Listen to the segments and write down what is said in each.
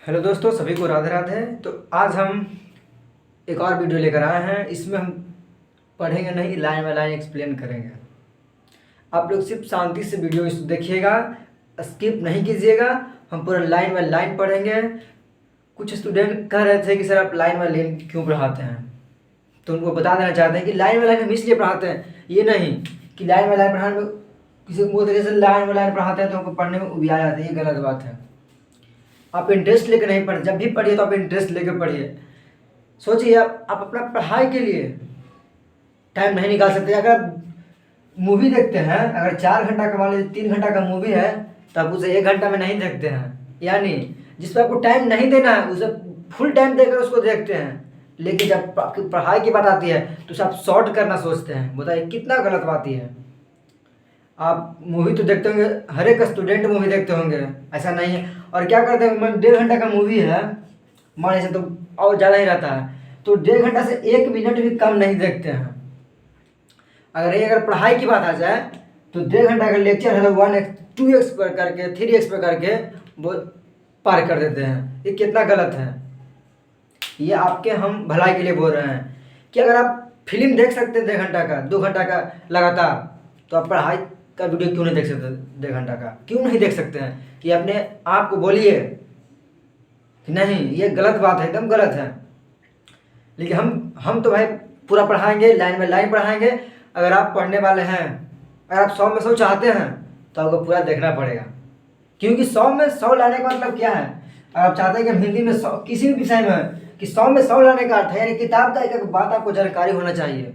Hello दोस्तों, सभी को राधे राधे। तो आज हम एक और वीडियो लेकर आए हैं। इसमें हम पढ़ेंगे नहीं, लाइन बाय लाइन एक्सप्लेन करेंगे। आप लोग सिर्फ शांति से वीडियो देखिएगा, स्किप नहीं कीजिएगा। हम पूरा लाइन बाय लाइन पढ़ेंगे। कुछ स्टूडेंट कह रहे थे कि सर आप लाइन बाय लाइन क्यों पढ़ाते हैं, तो उनको बता देना चाहते हैं कि लाइन बाय लाइन हम इसलिए पढ़ाते हैं, ये नहीं कि लाइन बाय लाइन पढ़ाने में किसी को बोलते जैसे लाइन बाय लाइन पढ़ाते हैं तो हमको पढ़ने में उबिया जाते हैं। ये गलत बात है। आप इंटरेस्ट लेकर नहीं पढ़े, जब भी पढ़िए तो आप इंटरेस्ट लेकर पढ़िए। सोचिए आप अपना पढ़ाई के लिए टाइम नहीं निकाल सकते। अगर मूवी देखते हैं, अगर 4 घंटा का, मान लीजिए 3 घंटा का मूवी है, तो आप उसे 1 घंटा में नहीं देखते हैं। यानी जिस पर आपको टाइम नहीं देना है उसे फुल टाइम देकर उसको देखते हैं। लेकिन जब आपकी पढ़ाई की बात आती है तो उसे आप शॉर्ट करना सोचते हैं। बताइए कितना गलत बात ये है। आप मूवी तो देखते होंगे, हर एक स्टूडेंट मूवी देखते होंगे, ऐसा नहीं है। और क्या करते हैं, 1.5 घंटा का मूवी है मान लीजिए, तो और ज़्यादा ही रहता है, तो 1.5 घंटा से 1 मिनट भी कम नहीं देखते हैं। अगर पढ़ाई की बात आ जाए तो 1.5 घंटा का लेक्चर है तो 1x 2x पर करके 3x पर करके वो पार कर देते हैं। ये कितना गलत है। ये आपके हम भलाई के लिए बोल रहे हैं कि अगर आप फिल्म देख सकते हैं 1.5 घंटा का, 2 घंटा का लगातार, तो आप पढ़ाई का वीडियो क्यों नहीं देख सकते? 1.5 घंटा का क्यों नहीं देख सकते हैं? कि अपने आप को बोलिए कि नहीं, ये गलत बात है, एकदम गलत है। लेकिन हम तो भाई पूरा पढ़ाएंगे, लाइन बाय लाइन पढ़ाएंगे। अगर आप पढ़ने वाले हैं, अगर आप 100 में 100 चाहते हैं तो आपको पूरा देखना पड़ेगा। क्योंकि 100 में 100 लाने का मतलब क्या है? अगर आप चाहते हैं कि हम हिंदी में 100 किसी भी विषय में कि 100 में 100 लाने का अर्थ है, यानी किताब का एक एक बात आपको जानकारी होना चाहिए।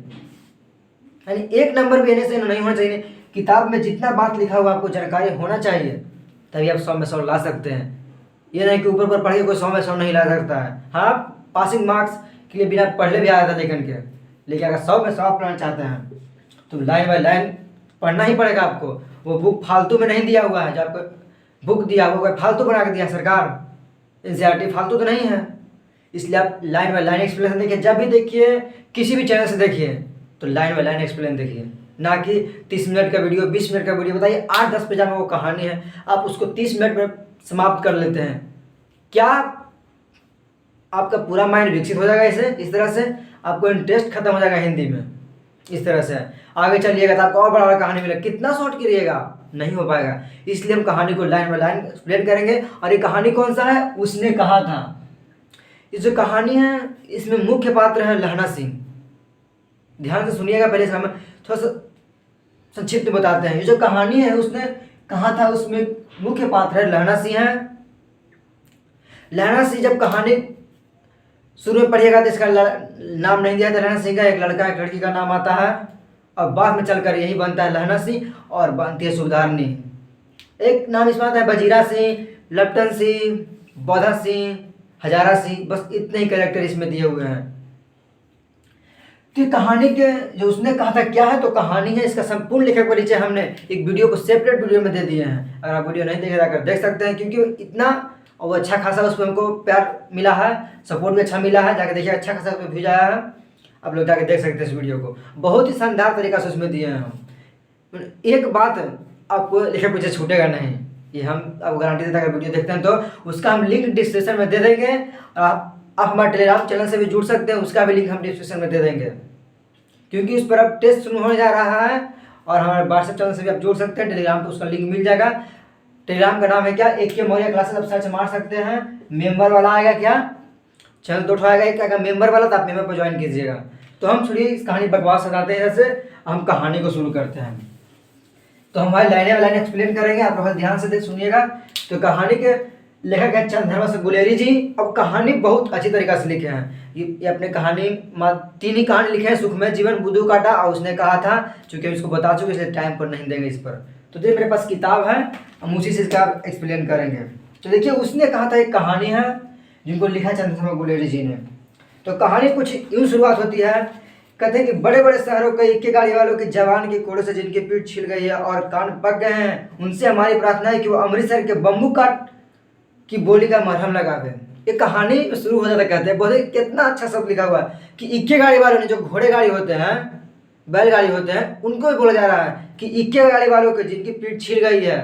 यानी 1 नंबर भी आने से नहीं होना चाहिए। किताब में जितना बात लिखा हुआ आपको जानकारी होना चाहिए, तभी आप 100 में 100 ला सकते हैं। ये नहीं कि ऊपर पर पढ़ के कोई 100 में 100 नहीं ला सकता है। हाँ, पासिंग मार्क्स के लिए बिना पढ़ले भी आया था लेकिन अगर 100 में 100 आप पढ़ना चाहते हैं तो लाइन बाय लाइन पढ़ना ही पड़ेगा आपको। वो बुक फालतू में नहीं दिया हुआ है। जो आपको बुक दिया वो कोई फालतू बना के दिया सरकार, एनसीईआरटी फालतू तो नहीं है। इसलिए आप लाइन बाय लाइन एक्सप्लेनेशन देखिए। जब भी देखिए, किसी भी चैनल से देखिए, तो लाइन बाय लाइन एक्सप्लेन देखिए, ना कि 30 मिनट का वीडियो, 20 मिनट का वीडियो। बताइए 8-10 पेज में वो कहानी है, आप उसको 30 मिनट में समाप्त कर लेते हैं। क्या आपका पूरा माइंड विकसित हो जाएगा? इस तरह से आपको इंटरेस्ट खत्म हो जाएगा हिंदी में। इस तरह से आगे चलिएगा तो आपको और बड़ा बड़ा कहानी मिलेगा। कितना शॉर्ट करिएगा, नहीं हो पाएगा। इसलिए हम कहानी को लाइन बाय लाइन एक्सप्लेन करेंगे। और ये कहानी कौन सा है? उसने कहा था। ये जो कहानी है, इसमें मुख्य पात्र है लहना सिंह। ध्यान से सुनिएगा। पहले से हम थोड़ा सा संक्षिप्त में बताते हैं। ये जो कहानी है उसने कहा था, उसमें मुख्य पात्र है लहना सिंह है। लहना सिंह जब कहानी शुरू में पढ़िएगा तो इसका नाम नहीं दिया था लहना सिंह का, एक लड़का एक लड़की का नाम आता है। और बाद में चलकर यही बनता है लहना सिंह और बनती है सुधारनी। एक नाम इसमें आता है बजीरा सिंह, लपटन सिंह, बौधा सिंह, हजारा सिंह। बस इतने ही कैरेक्टर इसमें दिए हुए हैं। तो कहानी के जो उसने कहा था क्या है, तो कहानी है, इसका संपूर्ण लेखक परिचय हमने एक वीडियो को सेपरेट वीडियो में दे दिए हैं। अगर आप वीडियो नहीं देखे जाकर देख सकते हैं, क्योंकि इतना और अच्छा खासा उस पर हमको प्यार मिला है, सपोर्ट भी अच्छा मिला है। जाकर देखिए, अच्छा खासा उसमें व्यूज आया है। आप लोग जाकर देख सकते हैं इस वीडियो को। बहुत ही शानदार तरीका से उसमें दिए हैं हम। एक बात आपको लेखक परिचय छूटेगा नहीं, ये हम अब गारंटी देते हैं। अगर वीडियो देखते हैं तो उसका हम लिंक डिस्क्रिप्शन में दे देंगे। और आप हमारे टेलीग्राम चैनल से भी जुड़ सकते हैं, उसका भी लिंक हम डिस्क्रिप्शन में दे देंगे। क्योंकि उस पर अब टेस्ट शुरू होने जा रहा है। और हमारे व्हाट्सएप चैनल से भी आप जुड़ सकते हैं। टेलीग्राम पे उसका लिंक मिल जाएगा। टेलीग्राम का नाम है क्या, AK मौर्य क्लासेस। आप सर्च मार सकते हैं। मेंबर वाला आएगा क्या, चैनल तो उठाएगा। एक आएगा मेंबर वाला, तो आप मेंबर पर ज्वाइन कीजिएगा। तो हम छोड़िए इस कहानी बकवास बताते हैं, जैसे हम कहानी को शुरू करते हैं। तो हम भाई लाइनें लाइन एक्सप्लेन करेंगे, आप लोग ध्यान से सुनिएगा। तो कहानी के लेखक है चंद्रवंश गुलेरी जी। अब कहानी बहुत अच्छी तरीके से लिखे हैं। ये अपने कहानी 3 ही कहानी लिखे हैं, सुखमय जीवन, बुद्धू काटा और उसने कहा था। चूंकि हम इसको बता चुके इसलिए टाइम पर नहीं देंगे इस पर। तो देखिए मेरे पास किताब है, हम उसी से इसका एक्सप्लेन करेंगे। तो देखिए उसने कहा था, एक कहानी है जिनको लिखा चंद्रवंश गुलेरी जी ने। तो कहानी कुछ यूँ शुरुआत होती है। कहते हैं कि बड़े बड़े शहरों के इक्के गाड़ी वालों की जवान के कोड़े से जिनकी पीठ छिल गई है और कान पक गए हैं, उनसे हमारी प्रार्थना है कि वो अमृतसर के बम्बू काट की बोली का मरहम लगा दें। ये कहानी शुरू हो जाता। कहते हैं बहुत कितना अच्छा शब्द लिखा हुआ है कि इक्के गाड़ी वालों ने, जो घोड़े गाड़ी होते हैं, बैलगाड़ी होते हैं, उनको भी बोला जा रहा है कि इक्के गाड़ी वालों के जिनकी पीठ छिल गई है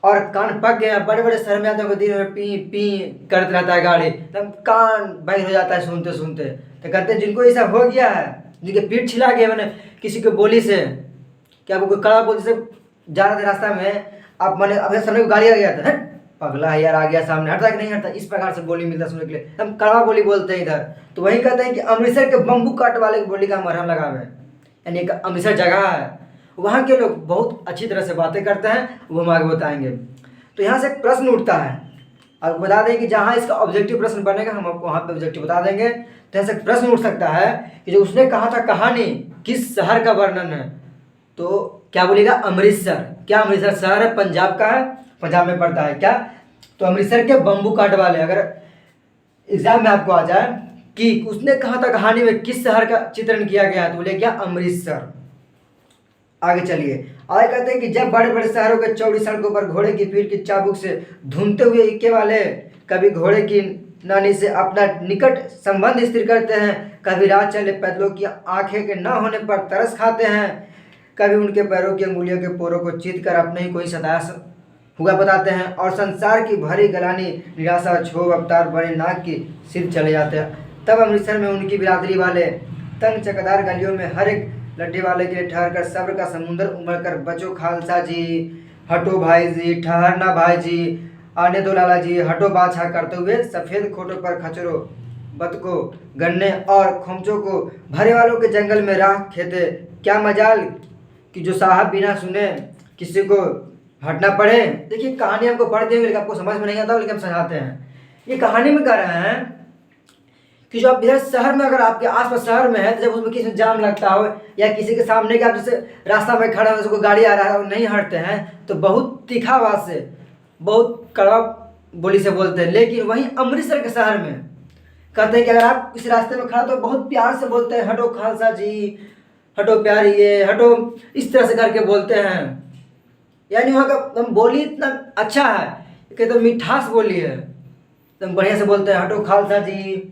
और कान पक गया, बड़े बड़े शहर में आते हैं दिन में पी पी करते रहता है गाड़ी, एकदम कान बंद हो जाता है सुनते सुनते। तो कहते हैं जिनको ऐसा हो गया है, जिनके पीठ छिला गया मैंने किसी को बोली से, क्या वो कोई कड़ा बोली से जा रहे थे रास्ता में, आप मैंने अपने सामने को गाड़ी आ गया था, पगला है यार, आ गया सामने, हटता कि नहीं हटता, इस प्रकार से बोली मिलता सुनने के लिए, हम कड़वा बोली बोलते हैं इधर। तो वही कहते हैं कि अमृतसर के बम्बू काट वाले की बोली का मरहम लगावे, यानी एक अमृतसर जगह है, वहाँ के लोग बहुत अच्छी तरह से बातें करते हैं, वो हम आगे बताएंगे। तो यहाँ से एक प्रश्न उठता है, आपको बता दें कि जहाँ इसका ऑब्जेक्टिव प्रश्न बनेगा हम आपको वहाँ पे ऑब्जेक्टिव बता देंगे। तो यहाँ से प्रश्न उठ सकता है कि जो उसने कहा था कहानी किस शहर का वर्णन है, तो क्या बोलेगा अमृतसर। क्या अमृतसर शहर है, पंजाब का है, पंजाब में पड़ता है क्या। तो अमृतसर के बम्बू काट वाले, अगर एग्जाम में आपको आ जाए कि उसने कहा था कहानी में किस शहर का चित्रण किया गया, तो बोले क्या अमृतसर। आगे चलिए, आगे कहते हैं कि जब बड़े बड़े शहरों के चौड़ी सड़कों पर घोड़े की पीठ की चाबुक से धूमते हुए इक्के वाले कभी घोड़े की नानी से अपना निकट संबंध स्थिर करते हैं, कभी रात चले पैदलों की आंखें के न होने पर तरस खाते हैं, कभी उनके पैरों की अंगुलियों के पोरों को चीत कर अपने ही कोई सताया हुआ बताते हैं, और संसार की भरी गलानी निराशा छोब अवतार बने नाक की सिर चले जाते हैं। तब अमृतसर में उनकी बिरादरी वाले तंग चकदार गलियों में हर एक लड्डे वाले के लिए ठहर कर सब्र का समुंदर उमड़ कर बचो खालसा जी, हटो भाई जी, ठहरना भाई जी, आने दो लाला जी, हटो बाछा करते हुए सफ़ेद खोटों पर खचरो बतको गन्ने और खोमचों को भरे वालों के जंगल में राह खेते। क्या मजाल कि जो साहब बिना सुने किसी को हटना पड़े। देखिए कहानी हमको पढ़ देंगे लेकिन आपको समझ में नहीं आता, लेकिन हम समझाते हैं। ये कहानी में कह रहे हैं कि जो आप इधर शहर में, अगर आपके आसपास शहर में है, तो जब उसमें किसी में जाम लगता हो या किसी के सामने का आप जैसे रास्ता में खड़ा हो, उसको गाड़ी आ रहा है और नहीं हटते हैं, तो बहुत तीखा आवाज़ से, बहुत कड़वा बोली से बोलते हैं। लेकिन वहीं अमृतसर के शहर में कहते हैं कि अगर आप किसी रास्ते में खड़ा तो बहुत प्यार से बोलते हैं, हटो खालसा जी, हटो प्यारी ये, हटो, इस तरह से करके बोलते हैं। यानी वहाँ का बोली इतना अच्छा है कि तो मिठास बोली है, तो बढ़िया से बोलते हैं, हटो खालसा जी,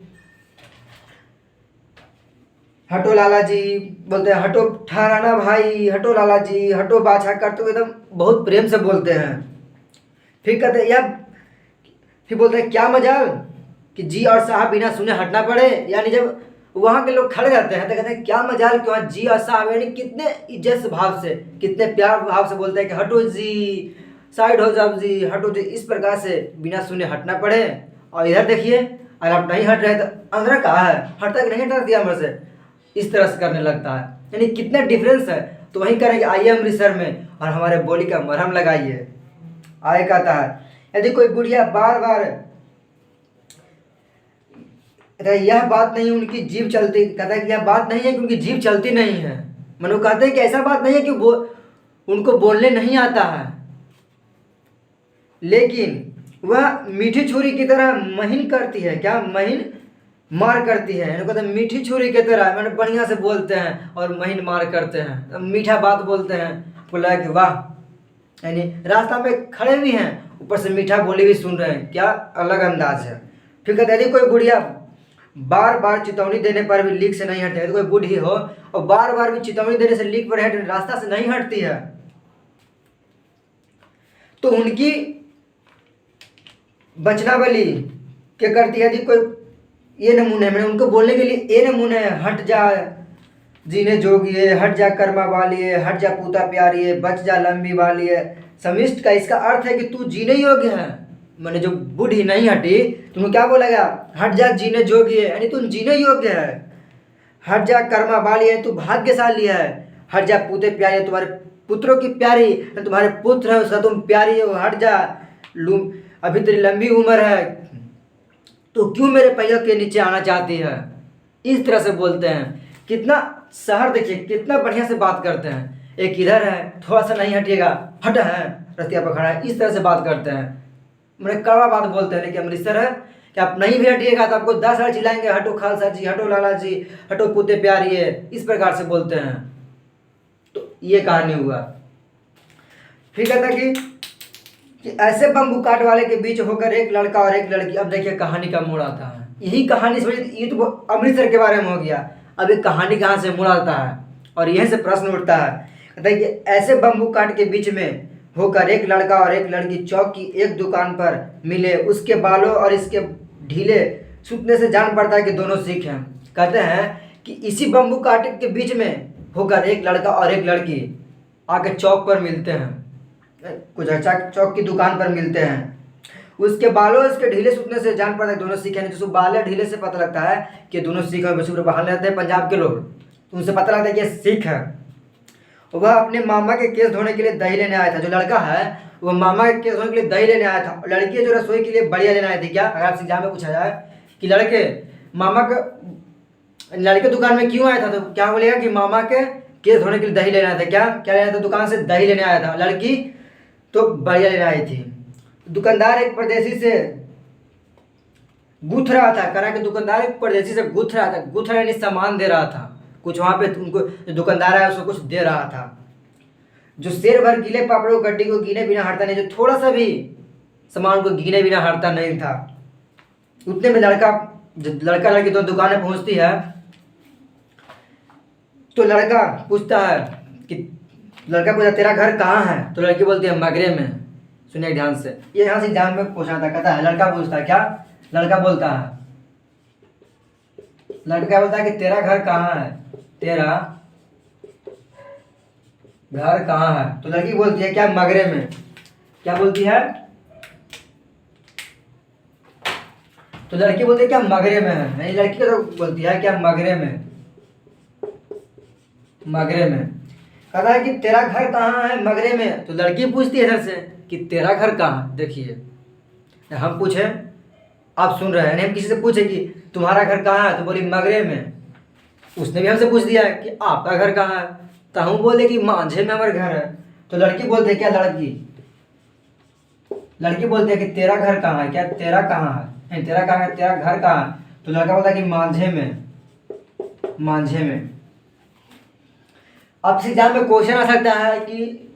हटो लाला जी, बोलते हैं हटो ठहराना भाई, हटो लाला जी, हटो बाछा करते हुए एकदम बहुत प्रेम से बोलते हैं। फिर कहते हैं या फिर बोलते हैं क्या मजाल कि जी और साहब बिना सुने हटना पड़े। यानी जब वहाँ के लोग खड़े रहते हैं तो कहते हैं क्या मजाल कि वहाँ जी और साहब, यानी कितने इज्जत भाव से, कितने प्यार भाव से बोलते हैं कि हटो जी, साइड हो जाओ जी, हटो जी, इस प्रकार से बिना सुने हटना पड़े। और इधर देखिए अगर आप नहीं हट रहे तो अंदर कहाँ है, हटता कि नहीं हटा दिया अंदर से, इस तरह से करने लगता है। यानी कितना डिफरेंस है। तो वहीं करेंगे, आइए अमृतसर में और हमारे बोली का मरहम लगाइए। आगे कहता है, यदि कोई बुढ़िया बार बार, यह बात नहीं उनकी जीभ चलती, कहता है कि यह बात नहीं है कि उनकी जीभ चलती नहीं है, मनो कहते हैं कि ऐसा बात नहीं है कि उनको बोलने नहीं आता है, लेकिन वह मीठी छुरी की तरह महीन करती है। क्या महीन मार करती है, कहते हैं मीठी छुरी की तरह, मैंने बढ़िया से बोलते हैं और महीन मार करते हैं, मीठा बात बोलते हैं। बोला कि वाह, यानी रास्ता में खड़े भी हैं, ऊपर से मीठा बोली भी सुन रहे हैं, क्या अलग अंदाज है। फिर कहते हैं यदि कोई बुढ़िया बार बार चेतावनी देने पर भी लीक से नहीं हटती, तो कोई बूढ़ी हो और बार बार भी चेतावनी देने से लीक पर हट रास्ता से नहीं हटती है, तो उनकी बचनावली क्या करती है। यदि कोई ये नमूने, मैंने उनको बोलने के लिए ये नमूने, हट जा जीने जोगिए, हट जा कर्मा वालिए, हट जा पूता प्यारिए, बच जा लंबी वालिए। समिष्ट का इसका अर्थ है कि तू जीने योग्य है। मैंने जो बूढ़ी नहीं हटी, तुमको क्या बोला गया, हट जा जीने जोगी है, यानी तुम जीने योग्य है। हट जा कर्मा वाली है, तू भाग्यशाली है। हट जा पूते प्यारी है, तुम्हारे पुत्रों की प्यारी, तुम्हारे पुत्र है उसका तुम प्यारी हो। हट जा अभी तेरी लंबी उम्र है, तो क्यों मेरे पैरों के नीचे आना चाहती है। इस तरह से बोलते हैं। कितना शहर देखिए कितना बढ़िया से बात करते हैं। एक इधर है, थोड़ा सा नहीं हटिएगा, हट है, रस्तिया पर खड़ा है, इस तरह से बात करते हैं, मैंने कड़वा बात बोलते हैं। लेकिन अमृतसर है कि आप नहीं भी हटिएगा तो आपको 10 बार चिल्लाएंगे, हटो खालसा जी, हटो लाला जी, हटो पूते प्यारी है, इस प्रकार से बोलते हैं। तो ये कहानी हुआ। फिर कहता कि ऐसे बम्बू काट वाले के बीच होकर एक लड़का और एक लड़की। अब देखिए कहानी का मोड़ आता है, यही कहानी समझिए, ये तो अमृतसर के बारे में हो गया। अब एक कहानी कहाँ से मोड़ आता है और यहीं से प्रश्न उठता है। कहता है कि ऐसे बम्बू काट के बीच में होकर एक लड़का और एक लड़की चौक की एक दुकान पर मिले। उसके बालों और इसके ढीले सूतने से जान पड़ता है कि दोनों सिख हैं। कहते हैं कि इसी बम्बू काटे के बीच में होकर एक लड़का और एक लड़की आके चौक पर मिलते हैं, कुछ अच्छा चौक की दुकान पर मिलते हैं। उसके बालों इसके ढीले सूतने से जान पड़ता है दोनों सिख हैं। जिसको बाल ढीले से पता लगता है कि दोनों सिख हैं। वैसे बाहर रहते हैं पंजाब के लोग, तो उनसे पता लगता है कि ये सिख है। वह अपने मामा के केस धोने के लिए दही लेने आया था। जो लड़का है वो मामा के केस धोने के लिए दही लेने आया था। लड़की जो रसोई के लिए बढ़िया लेने आई थी। क्या अगर आपसे एग्जाम में पूछा जाए कि लड़के दुकान में क्यों आया था, तो क्या बोलेगा कि मामा के केस धोने के लिए दही लेने आया था। क्या क्या लेना था, दुकान से दही लेने आया था। लड़की तो बढ़िया लेने आई थी। दुकानदार एक परदेसी से गूंथ रहा था। करा कि दुकानदार एक परदेसी से गूंथ रहा था। गूंथ रहा यानी सामान दे रहा था कुछ, वहां पे उनको जो दुकानदार है उसको कुछ दे रहा था। जो शेर भर गीले पापड़ों गड्डी को गिने बिना हटता नहीं, जो थोड़ा सा भी सामान को गिने बिना हटता नहीं था। उतने में लड़का लड़की तो दुकान में पहुंचती है। तो लड़का पूछता तेरा घर कहाँ है, तो लड़की बोलती है मगरे में। सुनिए ध्यान से, ये यहाँ से एग्जाम में पूछा था। कहता है लड़का पूछता है, क्या लड़का बोलता है कि तेरा घर कहाँ है, तेरा घर कहाँ है। तो लड़की बोलती है क्या मगरे में। क्या बोलती है, तो लड़की बोलती है क्या मगरे में है। नहीं, लड़की तो बोलती है क्या मगरे में। कहता है कि तेरा घर कहाँ है, मगरे में। तो लड़की पूछती है इधर से कि तेरा घर कहाँ। देखिए हम पूछे, आप सुन रहे हैं, हम किसी से पूछे कि तुम्हारा घर कहाँ है, तो बोली मगरे में। उसने भी हमसे पूछ दिया कि आपका घर कहाँ है, तो हम बोले कि मांझे में हमारा घर है। तो लड़की बोलते है क्या लड़की बोलती है कि तेरा घर कहाँ है, क्या तेरा कहाँ है, तेरा कहाँ है, तेरा घर कहाँ है। तो लड़का बोलता है कि मांझे में। अब एग्जाम में क्वेश्चन आ सकता है कि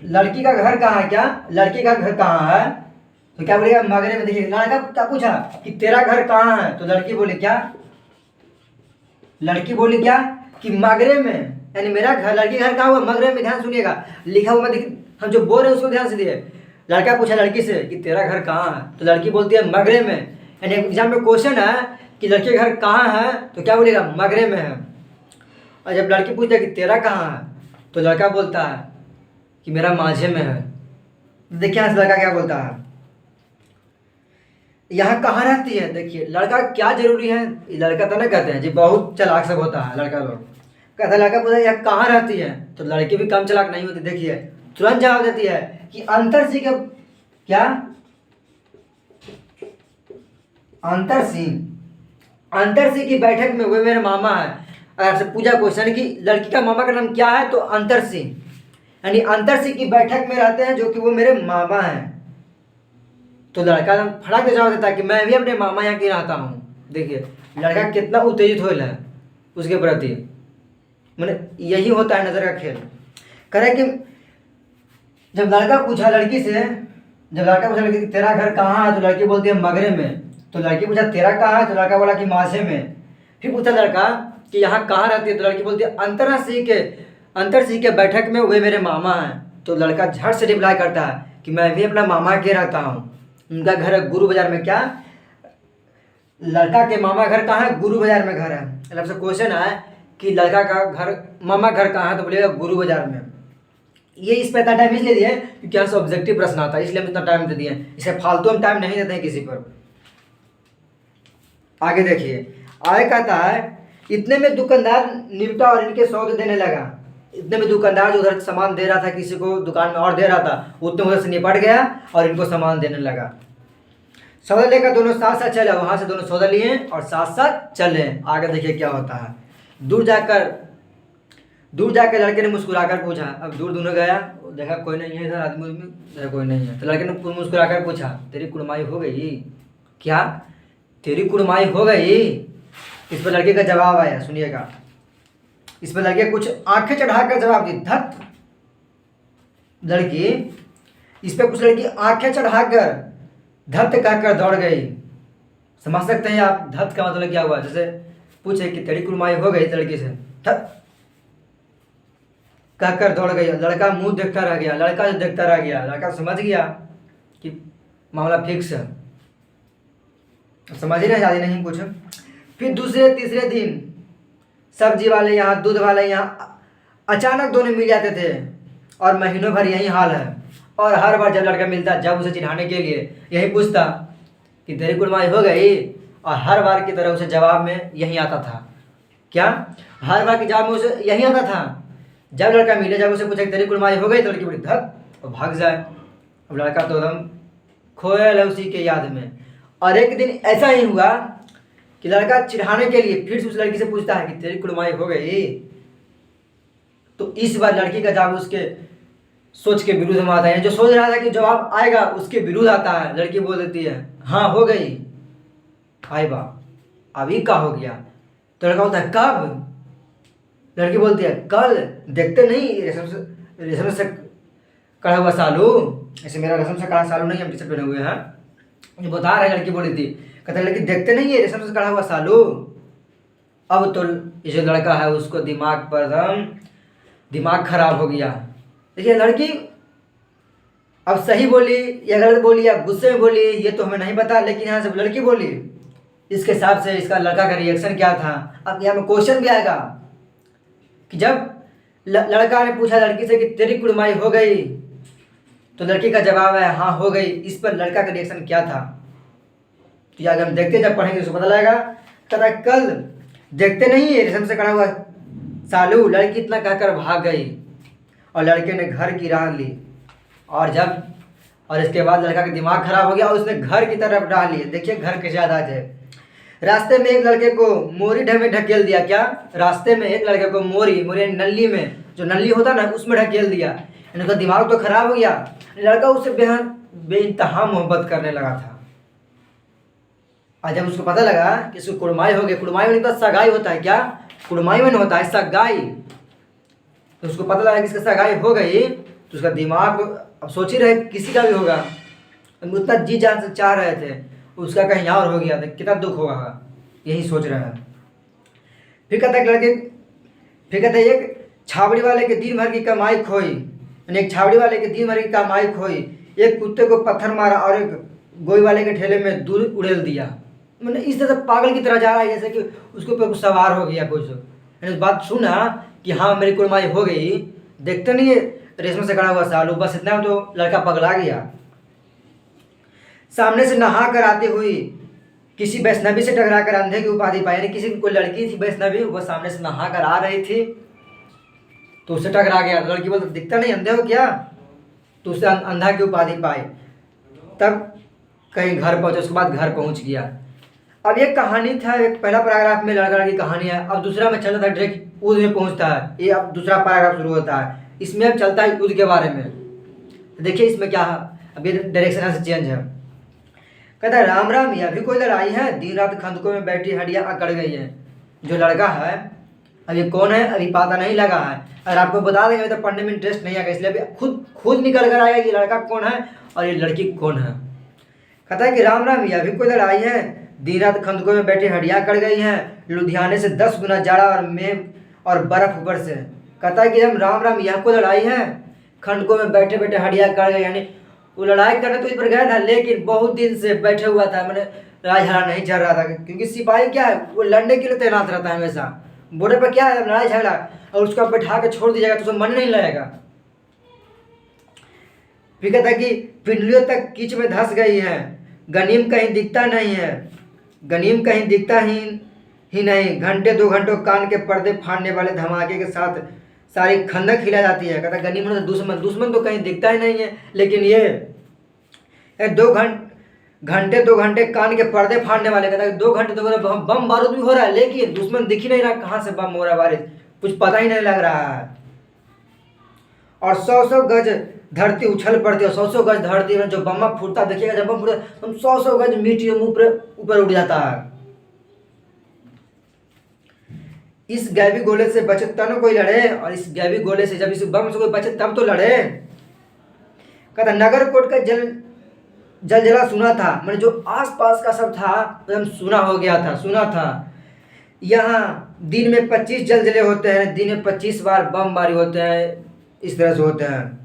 लड़की का घर कहाँ है, क्या लड़की का घर कहाँ है, तो क्या बोलेगा मगरे में। देखिए लड़का क्या पूछा कि तेरा घर कहाँ है, तो लड़की बोली क्या कि मगरे में, यानी मेरा घर। लड़की का घर कहाँ हुआ, मगरे में। ध्यान सुनिएगा, लिखा हुआ देखिए, हम जो बोल रहे हैं उसको ध्यान से दिए। लड़का पूछा लड़की से कि तेरा घर कहाँ है, तो लड़की बोलती है मगरे में। यानी एग्जाम में क्वेश्चन है कि लड़के का घर कहाँ है, तो क्या बोलेगा मगरे में है। और जब लड़की पूछती है कि तेरा कहाँ है, तो लड़का बोलता है कि मेरा मांझे में है। देखिए यहाँ लड़का क्या बोलता है, यहाँ कहाँ रहती है। देखिए लड़का क्या जरूरी है, लड़का तो ना कहते हैं जी, बहुत चालाक सब होता है लड़का लोग। कहता है लड़का पूछता है यहाँ कहाँ रहती है, तो लड़की भी कम चालाक नहीं होती। देखिए तुरंत जवाब देती है कि अंतरसिंह के, क्या अंतरसिंह की बैठक में वे मेरे मामा है। अगर से पूछा क्वेश्चन कि लड़की का मामा का नाम क्या है, तो अंतरसिंह, यानी अंतरसिंह की बैठक में रहते हैं जो कि वो मेरे मामा हैं। तो लड़का फटाक से जवाब देता है कि मैं भी अपने मामा यहाँ की रहता हूँ। देखिए लड़का कितना उत्तेजित हो है उसके प्रति, मैंने यही होता है नजर का खेल। करे कि जब लड़का पूछा लड़की तेरा घर कहाँ है, तो लड़की बोलती है मगरे में। तो लड़की पूछा तेरा कहाँ है, तो लड़का बोला कि मांझे में। फिर पूछा लड़का कि यहाँ कहाँ रहती है, तो लड़की बोलती है अंतरसिंह के बैठक में वे मेरे मामा हैं। तो लड़का झट से रिप्लाई करता है कि मैं भी अपना मामा के रहता हूँ, उनका घर है गुरु बाजार में। क्या लड़का के मामा घर कहाँ है, गुरु बाजार में घर है। मतलब से क्वेश्चन है कि लड़का का घर मामा घर कहाँ है, तो बोलेगा गुरु बाजार में। ये इस पर इतना टाइम इसलिए दिए क्योंकि यहाँ से ऑब्जेक्टिव प्रश्न आता है, इसलिए हम इतना टाइम दे दिए। इसे फालतू हम टाइम नहीं देते हैं किसी पर। आगे देखिए, आगे कहता है इतने में दुकानदार निपटा और इनके सौदे देने लगा। इतने में दुकानदार जो उधर सामान दे रहा था किसी को दुकान में और दे रहा था, उतने उधर से निपट गया और इनको सामान देने लगा। सौदा लेकर दोनों साथ साथ चले, वहां से दोनों सौदा लिए और साथ साथ चले। आगे देखिए क्या होता है। दूर जाकर लड़के ने मुस्कुराकर पूछा। अब दूर दोनों गया, देखा कोई नहीं है इधर, आदमी में कोई नहीं है। तो लड़के ने मुस्कुराकर पूछा तेरी कुड़माई हो गई, क्या तेरी कुड़माई हो गई। इस पर लड़के का जवाब आया, सुनिएगा। इस पर लड़के कुछ आंखें चढ़ाकर जवाब दी। धत लड़की इस पर कुछ लड़की आंखें चढ़ाकर धत कहकर दौड़ गई। समझ सकते हैं आप धत का मतलब क्या हुआ। जैसे पूछे कि तेरी कुड़माई हो गई लड़की से, धत कहकर दौड़ गई। लड़का मुंह देखता रह गया। लड़का जो देखता रह गया, लड़का समझ गया कि मामला फिक्स है, समझ ही नहीं, ज़्यादा नहीं कुछ। फिर दूसरे तीसरे दिन सब्जी वाले यहाँ, दूध वाले यहाँ अचानक दोनों मिल जाते थे और महीनों भर यही हाल है। और हर बार जब लड़का मिलता, जब उसे चिढ़ाने के लिए यही पूछता कि तेरी कुड़माई हो गई, और हर बार की तरह उसे जवाब में यही आता था। क्या? हर बार के जवाब में उसे यही आता था। जब लड़का मिले, जब उसे पूछा कि तेरी कुड़माई हो गई, तो लड़की बोली धक और भाग जाए। अब लड़का तो एकदम खोया है उसी के याद में। और एक दिन ऐसा ही हुआ कि लड़का चिढ़ाने के लिए फिर से उस लड़की से पूछता है कि तेरी कुड़माई हो गई। तो इस बार लड़की का जवाब उसके सोच के विरुद्ध में आता है। जो सोच रहा था कि जवाब आएगा, उसके विरुद्ध आता है। लड़की बोल देती है हाँ हो गई। हाय बा, अभी का हो गया? तो लड़का बोलता है कब? लड़की बोलती है कल, देखते नहीं रेशम से कढ़ा हुआ सालू। ऐसे मेरा रेशम से कढ़ा सालू नहीं, हम टी शर्ट पहने हुए हैं, जो बता रहे लड़की बोली थी। कहता लड़की देखते नहीं है रेशम से कढ़ा हुआ सालू। अब तो ये जो लड़का है उसको दिमाग पर एकदम दिमाग खराब हो गया। देखिए लड़की अब सही बोली या गलत बोली या गुस्से में बोली ये तो हमें नहीं पता, लेकिन यहाँ जब लड़की बोली इसके हिसाब से इसका लड़का का रिएक्शन क्या था। अब यहाँ में क्वेश्चन भी आएगा कि जब लड़का ने पूछा लड़की से कि तेरी कुड़माई हो गई, तो लड़की का जवाब है हाँ हो गई। इस पर लड़का का रिएक्शन क्या था, तो अगर हम देखते जब पढ़ेंगे उसको पता लगेगा। कहता कल देखते नहीं है रेशम से कढ़ा हुआ सालू। लड़की इतना कहकर भाग गई और लड़के ने घर की राह ली। और इसके बाद लड़का का दिमाग खराब हो गया और उसने घर की तरफ राह ली। देखिए घर कैसे याद आ जाए। रास्ते में एक लड़के को मोरी में ढकेल दिया। क्या? रास्ते में एक लड़के को मोरी नली में, जो नली होता ना उसमें ढकेल दिया। इनका दिमाग तो खराब हो गया। लड़का उससे बेइंतहा मोहब्बत करने लगा था। और जब उसको पता लगा कि उसको कुड़माई हो गई, कुड़माई में तो सगाई होता है। क्या? कुड़माई में होता है सगाई। तो उसको पता लगा कि इसकी सगाई हो गई, तो उसका दिमाग अब सोच ही रहे किसी का भी होगा, उतना जी जान से चाह रहे थे, उसका कहीं और हो गया तो कितना दुख होगा, यही सोच रहा है। फिर कहता है एक छावड़ी वाले के दिन भर की कमाई खोई। यानी एक छावड़ी वाले के दिन भर की कमाई खोई, एक कुत्ते को पत्थर मारा और एक गोई वाले के ठेले में दूध उड़ेल दिया। मैंने इस तरह से पागल की तरह जा रहा है जैसे कि उसके ऊपर कुछ सवार हो गया कुछ। मैंने बात सुना कि हाँ मेरी कुड़माई हो गई, देखते नहीं है रेशम से कढ़ा हुआ सालू, बस इतना तो लड़का पगला गया। सामने से नहा कर आती हुई किसी वैष्णवी से टकरा कर अंधे की उपाधि पाई। यानी किसी कोई लड़की थी वैष्णवी, वो सामने से नहा कर आ रही थी तो उससे टकरा गया। लड़की बोलती दिखता नहीं अंधे हो क्या? तो उससे अंधा की उपाधि पाई। तब कहीं घर पहुंचे, उसके बाद घर पहुंच गया। अब ये कहानी था, एक पहला पैराग्राफ में लड़का लड़की कहानी है। अब दूसरा में चलता था डायरेक्ट युद्ध में पहुंचता है। ये अब दूसरा पैराग्राफ शुरू होता है, इसमें अब चलता है युद्ध के बारे में। देखिए इसमें क्या है, अब ये डायरेक्शन से चेंज है। कहता है राम राम, यह भी कोई लड़ाई है, दिन रात खंदकों में बैठी हड्डियां अकड़ गई है। जो लड़का है अभी कौन है अभी पता नहीं लगा है। अगर आपको बता देंगे तो पढ़ने में इंटरेस्ट नहीं आएगा, इसलिए अभी खुद निकल कर आएगा कि लड़का कौन है और ये लड़की कौन है। कहता है कि राम राम, यह भी कोई लड़ाई है, दिन रात खंदकों में बैठी हड्डियां अकड़ गई हैं, लुधियाने से 10 गुना जाड़ा और मेघ और बर्फ ऊपर से। कहता है कि हम राम राम, यह कोई लड़ाई है, खंडकों में बैठे बैठे हड्डियां अकड़ गई। यानी वो लड़ाई करने तो इस पर गया था, लेकिन बहुत दिन से बैठे हुआ था, मैंने लड़ाई झगड़ा नहीं चल रहा था। क्योंकि सिपाही क्या है, वो लड़ने के लिए तैनात रहता है हमेशा। बॉर्डर पर क्या है, लड़ाई झगड़ा, और उसको बैठा के छोड़ दीजिएगा तो उसको मन नहीं लगेगा। फिर कहता है कि पिंडलियों तक कीच में धंस गई है, गनीम कहीं दिखता नहीं है, गनीम कहीं दिखता ही नहीं। घंटे 2 घंटों कान के पर्दे फाड़ने वाले धमाके के साथ सारी खंदक हिला जाती है। कहता गनीम मतलब दुश्मन तो कहीं दिखता ही नहीं है, लेकिन ये 2 घंटे कान के पर्दे फाड़ने वाले। कहता है 2 घंटे तो बम बारूद भी हो रहा है, लेकिन दुश्मन दिख ही नहीं रहा, कहाँ से बम हो रहा है बारिश, कुछ पता ही नहीं लग रहा है। और 100 गज धरती उछल पड़ती है, 100 गज धरती में जो बम फूटता देखिएगा, जब बम फूटता तो 100 गज मिट्टी ऊपर उड़ जाता है। इस गैबी गोले से बचे तब कोई लड़े, और इस गैबी गोले से जब इस बम से कोई बचे तब तो लड़े। कहता नगर कोट का जलजला सुना था, मैंने जो आसपास का सब था एकदम सुना हो गया था, सुना था। यहाँ दिन में 25 जलजले होते हैं, दिन में 25 बार बमबारी होते हैं, इस तरह से होते हैं।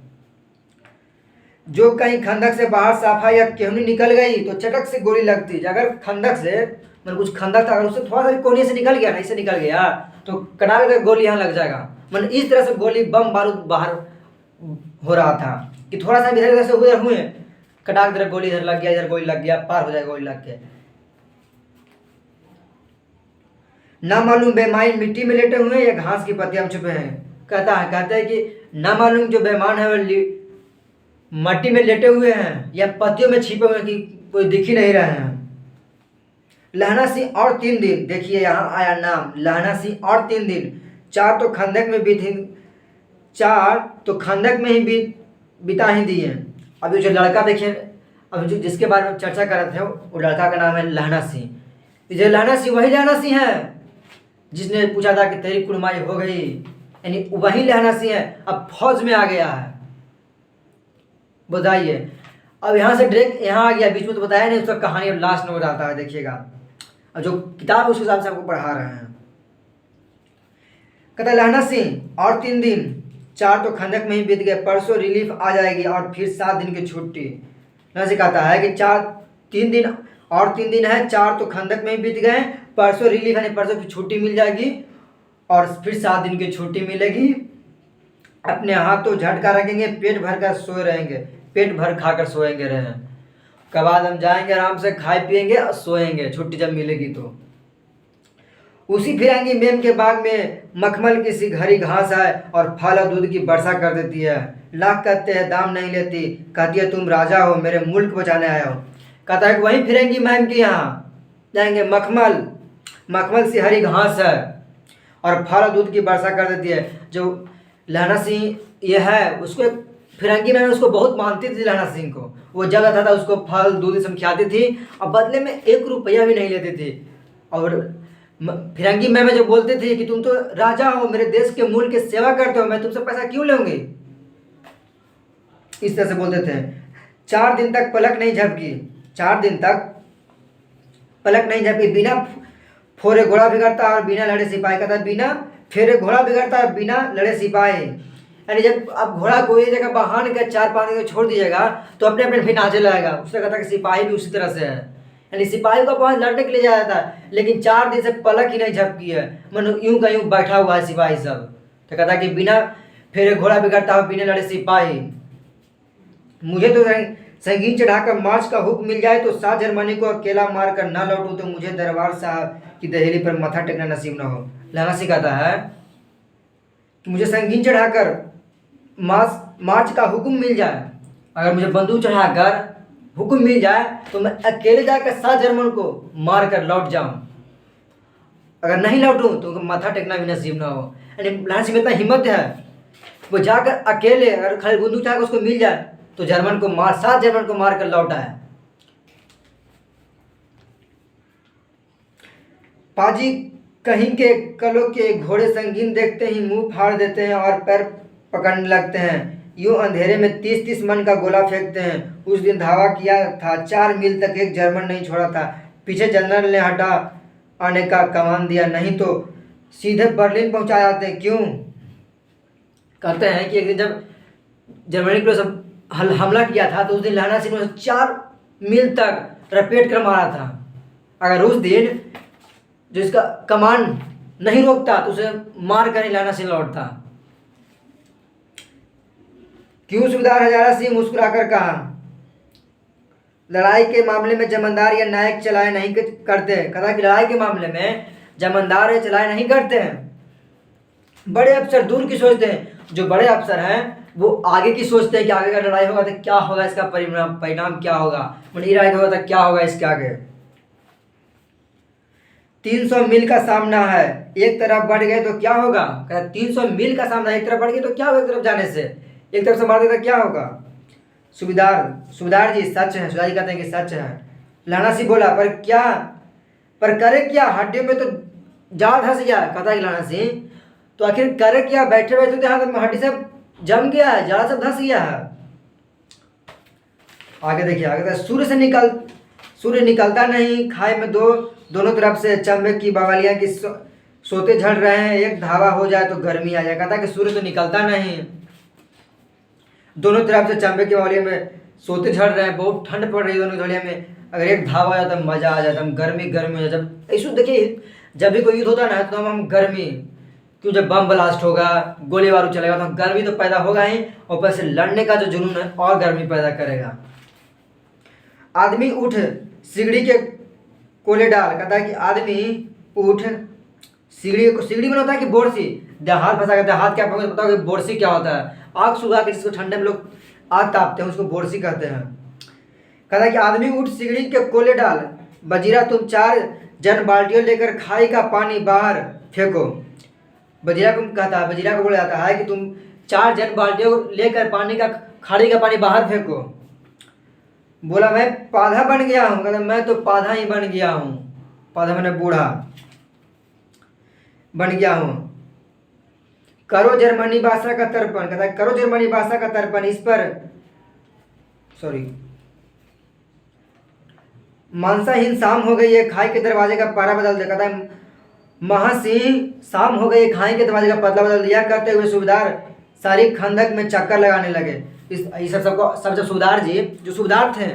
जो कहीं खंदक से बाहर साफा या केहनी निकल गई तो चटक से गोली लगती। अगर खंदक से मतलब कुछ खंदक था, अगर उससे थोड़ा सा भी कोने से निकल गया ना, इससे निकल गया तो कटार का गोली यहाँ लग जाएगा। मतलब इस तरह से गोली बम बारूद बाहर हो रहा था कि थोड़ा सा इधर उधर से उधर हुए, कटार इधर गोली इधर लग गया, इधर गोली लग गया, पार हो जाएगा गोली लग के। ना मालूम बेईमान मिट्टी में लेटे हुए या घास की पत्तियां में छुपे हैं। कहते हैं कि ना मालूम जो बेईमान है वो मट्टी में लेटे हुए हैं या पत्तियों में छिपे हुए कि कोई दिख ही नहीं रहे हैं। लहना सिंह और 3 दिन, देखिए यहाँ आया नाम लहना सिंह और 3 दिन, 4 तो खंदक में बीती, 4 तो खंदक में ही बिता ही दिए। अभी जो लड़का देखिए, अभी जो जिसके बारे में चर्चा कर रहे थे वो लड़का का नाम है लहना सिंह। जो लहना सिंह वही लहना सिंह है जिसने पूछा था कि तेरी कुड़माई हो गई, यानी वही लहना सिंह है, अब फौज में आ गया है। बताइए, अब यहाँ से डायरेक्ट यहाँ आ गया, बीच में तो बताया नहीं, उसका कहानी अब लास्ट में बताता है, देखिएगा। अब जो किताब उस हिसाब से आपको पढ़ा रहे हैं। कहता लहना सिंह और 3 दिन, 4 तो खंदक में ही बीत गए, परसों रिलीफ आ जाएगी और फिर 7 दिन की छुट्टी। लहना सिंह कहता है कि 3 दिन और 3 दिन है, 4 तो खंदक में ही बीत गए, परसों रिलीफ यानी परसों की छुट्टी मिल जाएगी और फिर 7 दिन की छुट्टी मिलेगी। अपने हाथों झटका रखेंगे, पेट भर कर सोए रहेंगे, पेट भर खाकर सोएंगे रहें। उसके बाद हम जाएंगे आराम से, खाए पिएंगे और सोएंगे, छुट्टी जब मिलेगी तो। उसी फिरंगी मेम के बाग में मखमल की सी हरी घास है और फल और दूध की वर्षा कर देती है। लाख कहते हैं दाम नहीं लेती, कहती है तुम राजा हो, मेरे मुल्क बचाने आया हो। कहता है कि वहीं फिरंगी मैम के यहाँ जाएंगे, मखमल सी हरी घास है और फल और दूध की वर्षा कर देती है। जो लहना सिंह ये है, उसको फिरंगी मैम उसको बहुत मानती थी लहना सिंह को, वो जब आता था उसको फल दूध सब खिलाती थी और बदले में 1 रुपया भी नहीं लेती थी। और फिरंगी मैम जो बोलते थे कि तुम तो राजा हो, मेरे देश के मुल्क की सेवा करते हो, मैं तुमसे पैसा क्यों लूंगी, इस तरह से बोलते थे। 4 दिन तक पलक नहीं झपकी, 4 दिन तक पलक नहीं झपकी, बिना फोरे घोड़ा बिगड़ता और बिना लड़े सिपाही। कहता बिना फेरे घोड़ा बिगड़ता है, बिना लड़े सिपाही। यानी जब आप घोड़ा को एक जगह बहान कर 4-5 दिन छोड़ दीजिएगा तो अपने अपने फिर नाचे लगेगा। उससे कहता कि सिपाही भी उसी तरह से है, यानी सिपाही को वहाँ लड़ने के लिए जाया था, लेकिन 4 दिन से पलक ही नहीं झपकी है, मतलब यूं का यूं बैठा हुआ है सिपाही सब। तो कहता कि बिना फेरे घोड़ा बिगड़ता हो, बिना लड़े सिपाही। मुझे तो संगीन चढ़ाकर मार्च का हुक्म मिल जाए तो 7 जर्मनी को अकेला मार कर न लौटूं तो मुझे दरबार साहब की दहलीज पर माथा टेकना नसीब न हो। लहना सिंह कहता है कि मुझे संगीन चढ़ाकर मार्च का हुक्म मिल जाए, अगर मुझे बंदूक चढ़ाकर हुक्म मिल जाए तो मैं अकेले जाकर 7 जर्मन को मार कर लौट जाऊं, अगर नहीं लौटूं तो उनको माथा टेकना भी नसीब ना हो। यानी लहना सिंह में इतना हिम्मत है, वो जाकर अकेले अगर खाली बंदूक चढ़ाकर उसको मिल जाए तो 7 जर्मन को मार कर लौटा है। पाजी कहीं के कलो के घोड़े संगीन देखते ही मुंह फाड़ देते हैं और पैर पकड़ने लगते हैं, यूं अंधेरे में 30-30 मन का गोला फेंकते हैं। उस दिन धावा किया था, 4 मील तक एक जर्मन नहीं छोड़ा था। पीछे जनरल ने हटा आने का कमान दिया, नहीं तो सीधे बर्लिन पहुंचा जाते। क्यों? कहते हैं कि एक दिन जब जर्मनी को सब हमला किया था तो उस दिन लहना सिंह ने 4 मील तक रपेट कर मारा था। अगर उस दिन जो इसका कमान नहीं रोकता तो उसे मार कर ही लहना सिंह लौटता। क्यों? सूबेदार हजारा सिंह मुस्कुराकर कहा, लड़ाई के मामले में जमींदार या नायक चलाए नहीं करते। कहा कि लड़ाई के मामले में जमींदार या चलाए नहीं करते हैं, बड़े अफसर दूर की सोचते हैं। जो बड़े अफसर हैं वो आगे की सोचते हैं कि आगे का लड़ाई होगा तो क्या होगा, इसका परिणाम क्या होगा, लड़ाई होगा तो क्या होगा इसके आगे। 300 मील का सामना है, एक तरफ बढ़ गए तो क्या होगा। कहता 300 मील का सामना, एक तरफ बढ़ गए तो क्या होगा, एक तरफ जाने से, एक तरफ से मार देता क्या होगा। सूबेदार जी सच है। सूबेदार जी कहते हैं कि सच है। लहना सिंह बोला पर करे क्या, हड्डियों में तो जाल धंस गया। कहता है लहना सिंह तो आखिर करे क्या, बैठे बैठे तो यहाँ हड्डी सब जम गया है, जाल सब धंस गया है। आगे देखिए, आगे सूर्य निकलता नहीं, खाए में दोनों तरफ से चंबे की बवालियां की सोते झड़ रहे हैं, एक धावा हो जाए तो गर्मी आ जाए। कहता कि सूर्य तो निकलता नहीं, दोनों तरफ से चंबे के वाले में सोते झड़ रहे हैं, बहुत ठंड पड़ रही है दोनों झड़िया में। अगर एक धावा आ जाता मज़ा आ जाता, हम गर्मी गर्मी हो जाता। जब ऐसा देखिए, जब भी कोई युद्ध होता है ना तो हम गर्मी, क्यों जब बम ब्लास्ट होगा, गोली बारूद चलेगा तो गर्मी तो पैदा होगा ही, और ऊपर से लड़ने का जो जुनून है और गर्मी पैदा करेगा। आदमी उठ सिगड़ी के कोले डाल, कहता है कि आदमी उठ सीढ़ी में होता है कि बोरसी, हाथ फंसा करता है। हाथ क्या पता हो कि बोरसी क्या होता है? आग सुखा के जिसको ठंडे में लोग आग तापते हैं उसको बोरसी कहते हैं। कहता है कि आदमी उठ सिगड़ी के कोले डाल, बजीरा तुम 4 जन बाल्टियों लेकर खाई का पानी बाहर फेंको। बजीरा को कहता है, बजीरा को बोला जाता है कि तुम 4 जन बाल्टियों लेकर पानी का खाड़ी का पानी बाहर फेंको। बोला मैं पाधा बन गया हूँ। कहता मैं तो पाधा ही बन गया हूँ। पाधा मैंने बूढ़ा बन गया हूँ। करो जर्मनी भाषा का तर्पण, कहता है करो जर्मनी भाषा का तर्पण। इस पर मानसाहीन शाम हो गई है, खाई के दरवाजे का पारा बदल दिया। कहता है महासिंह शाम हो गई, खाई के दरवाजे का पतला बदल दिया। करते हुए सूबेदार सारी खंदक में चक्कर लगाने लगे। इस सब जब सूबेदार जी, जो सूबेदार थे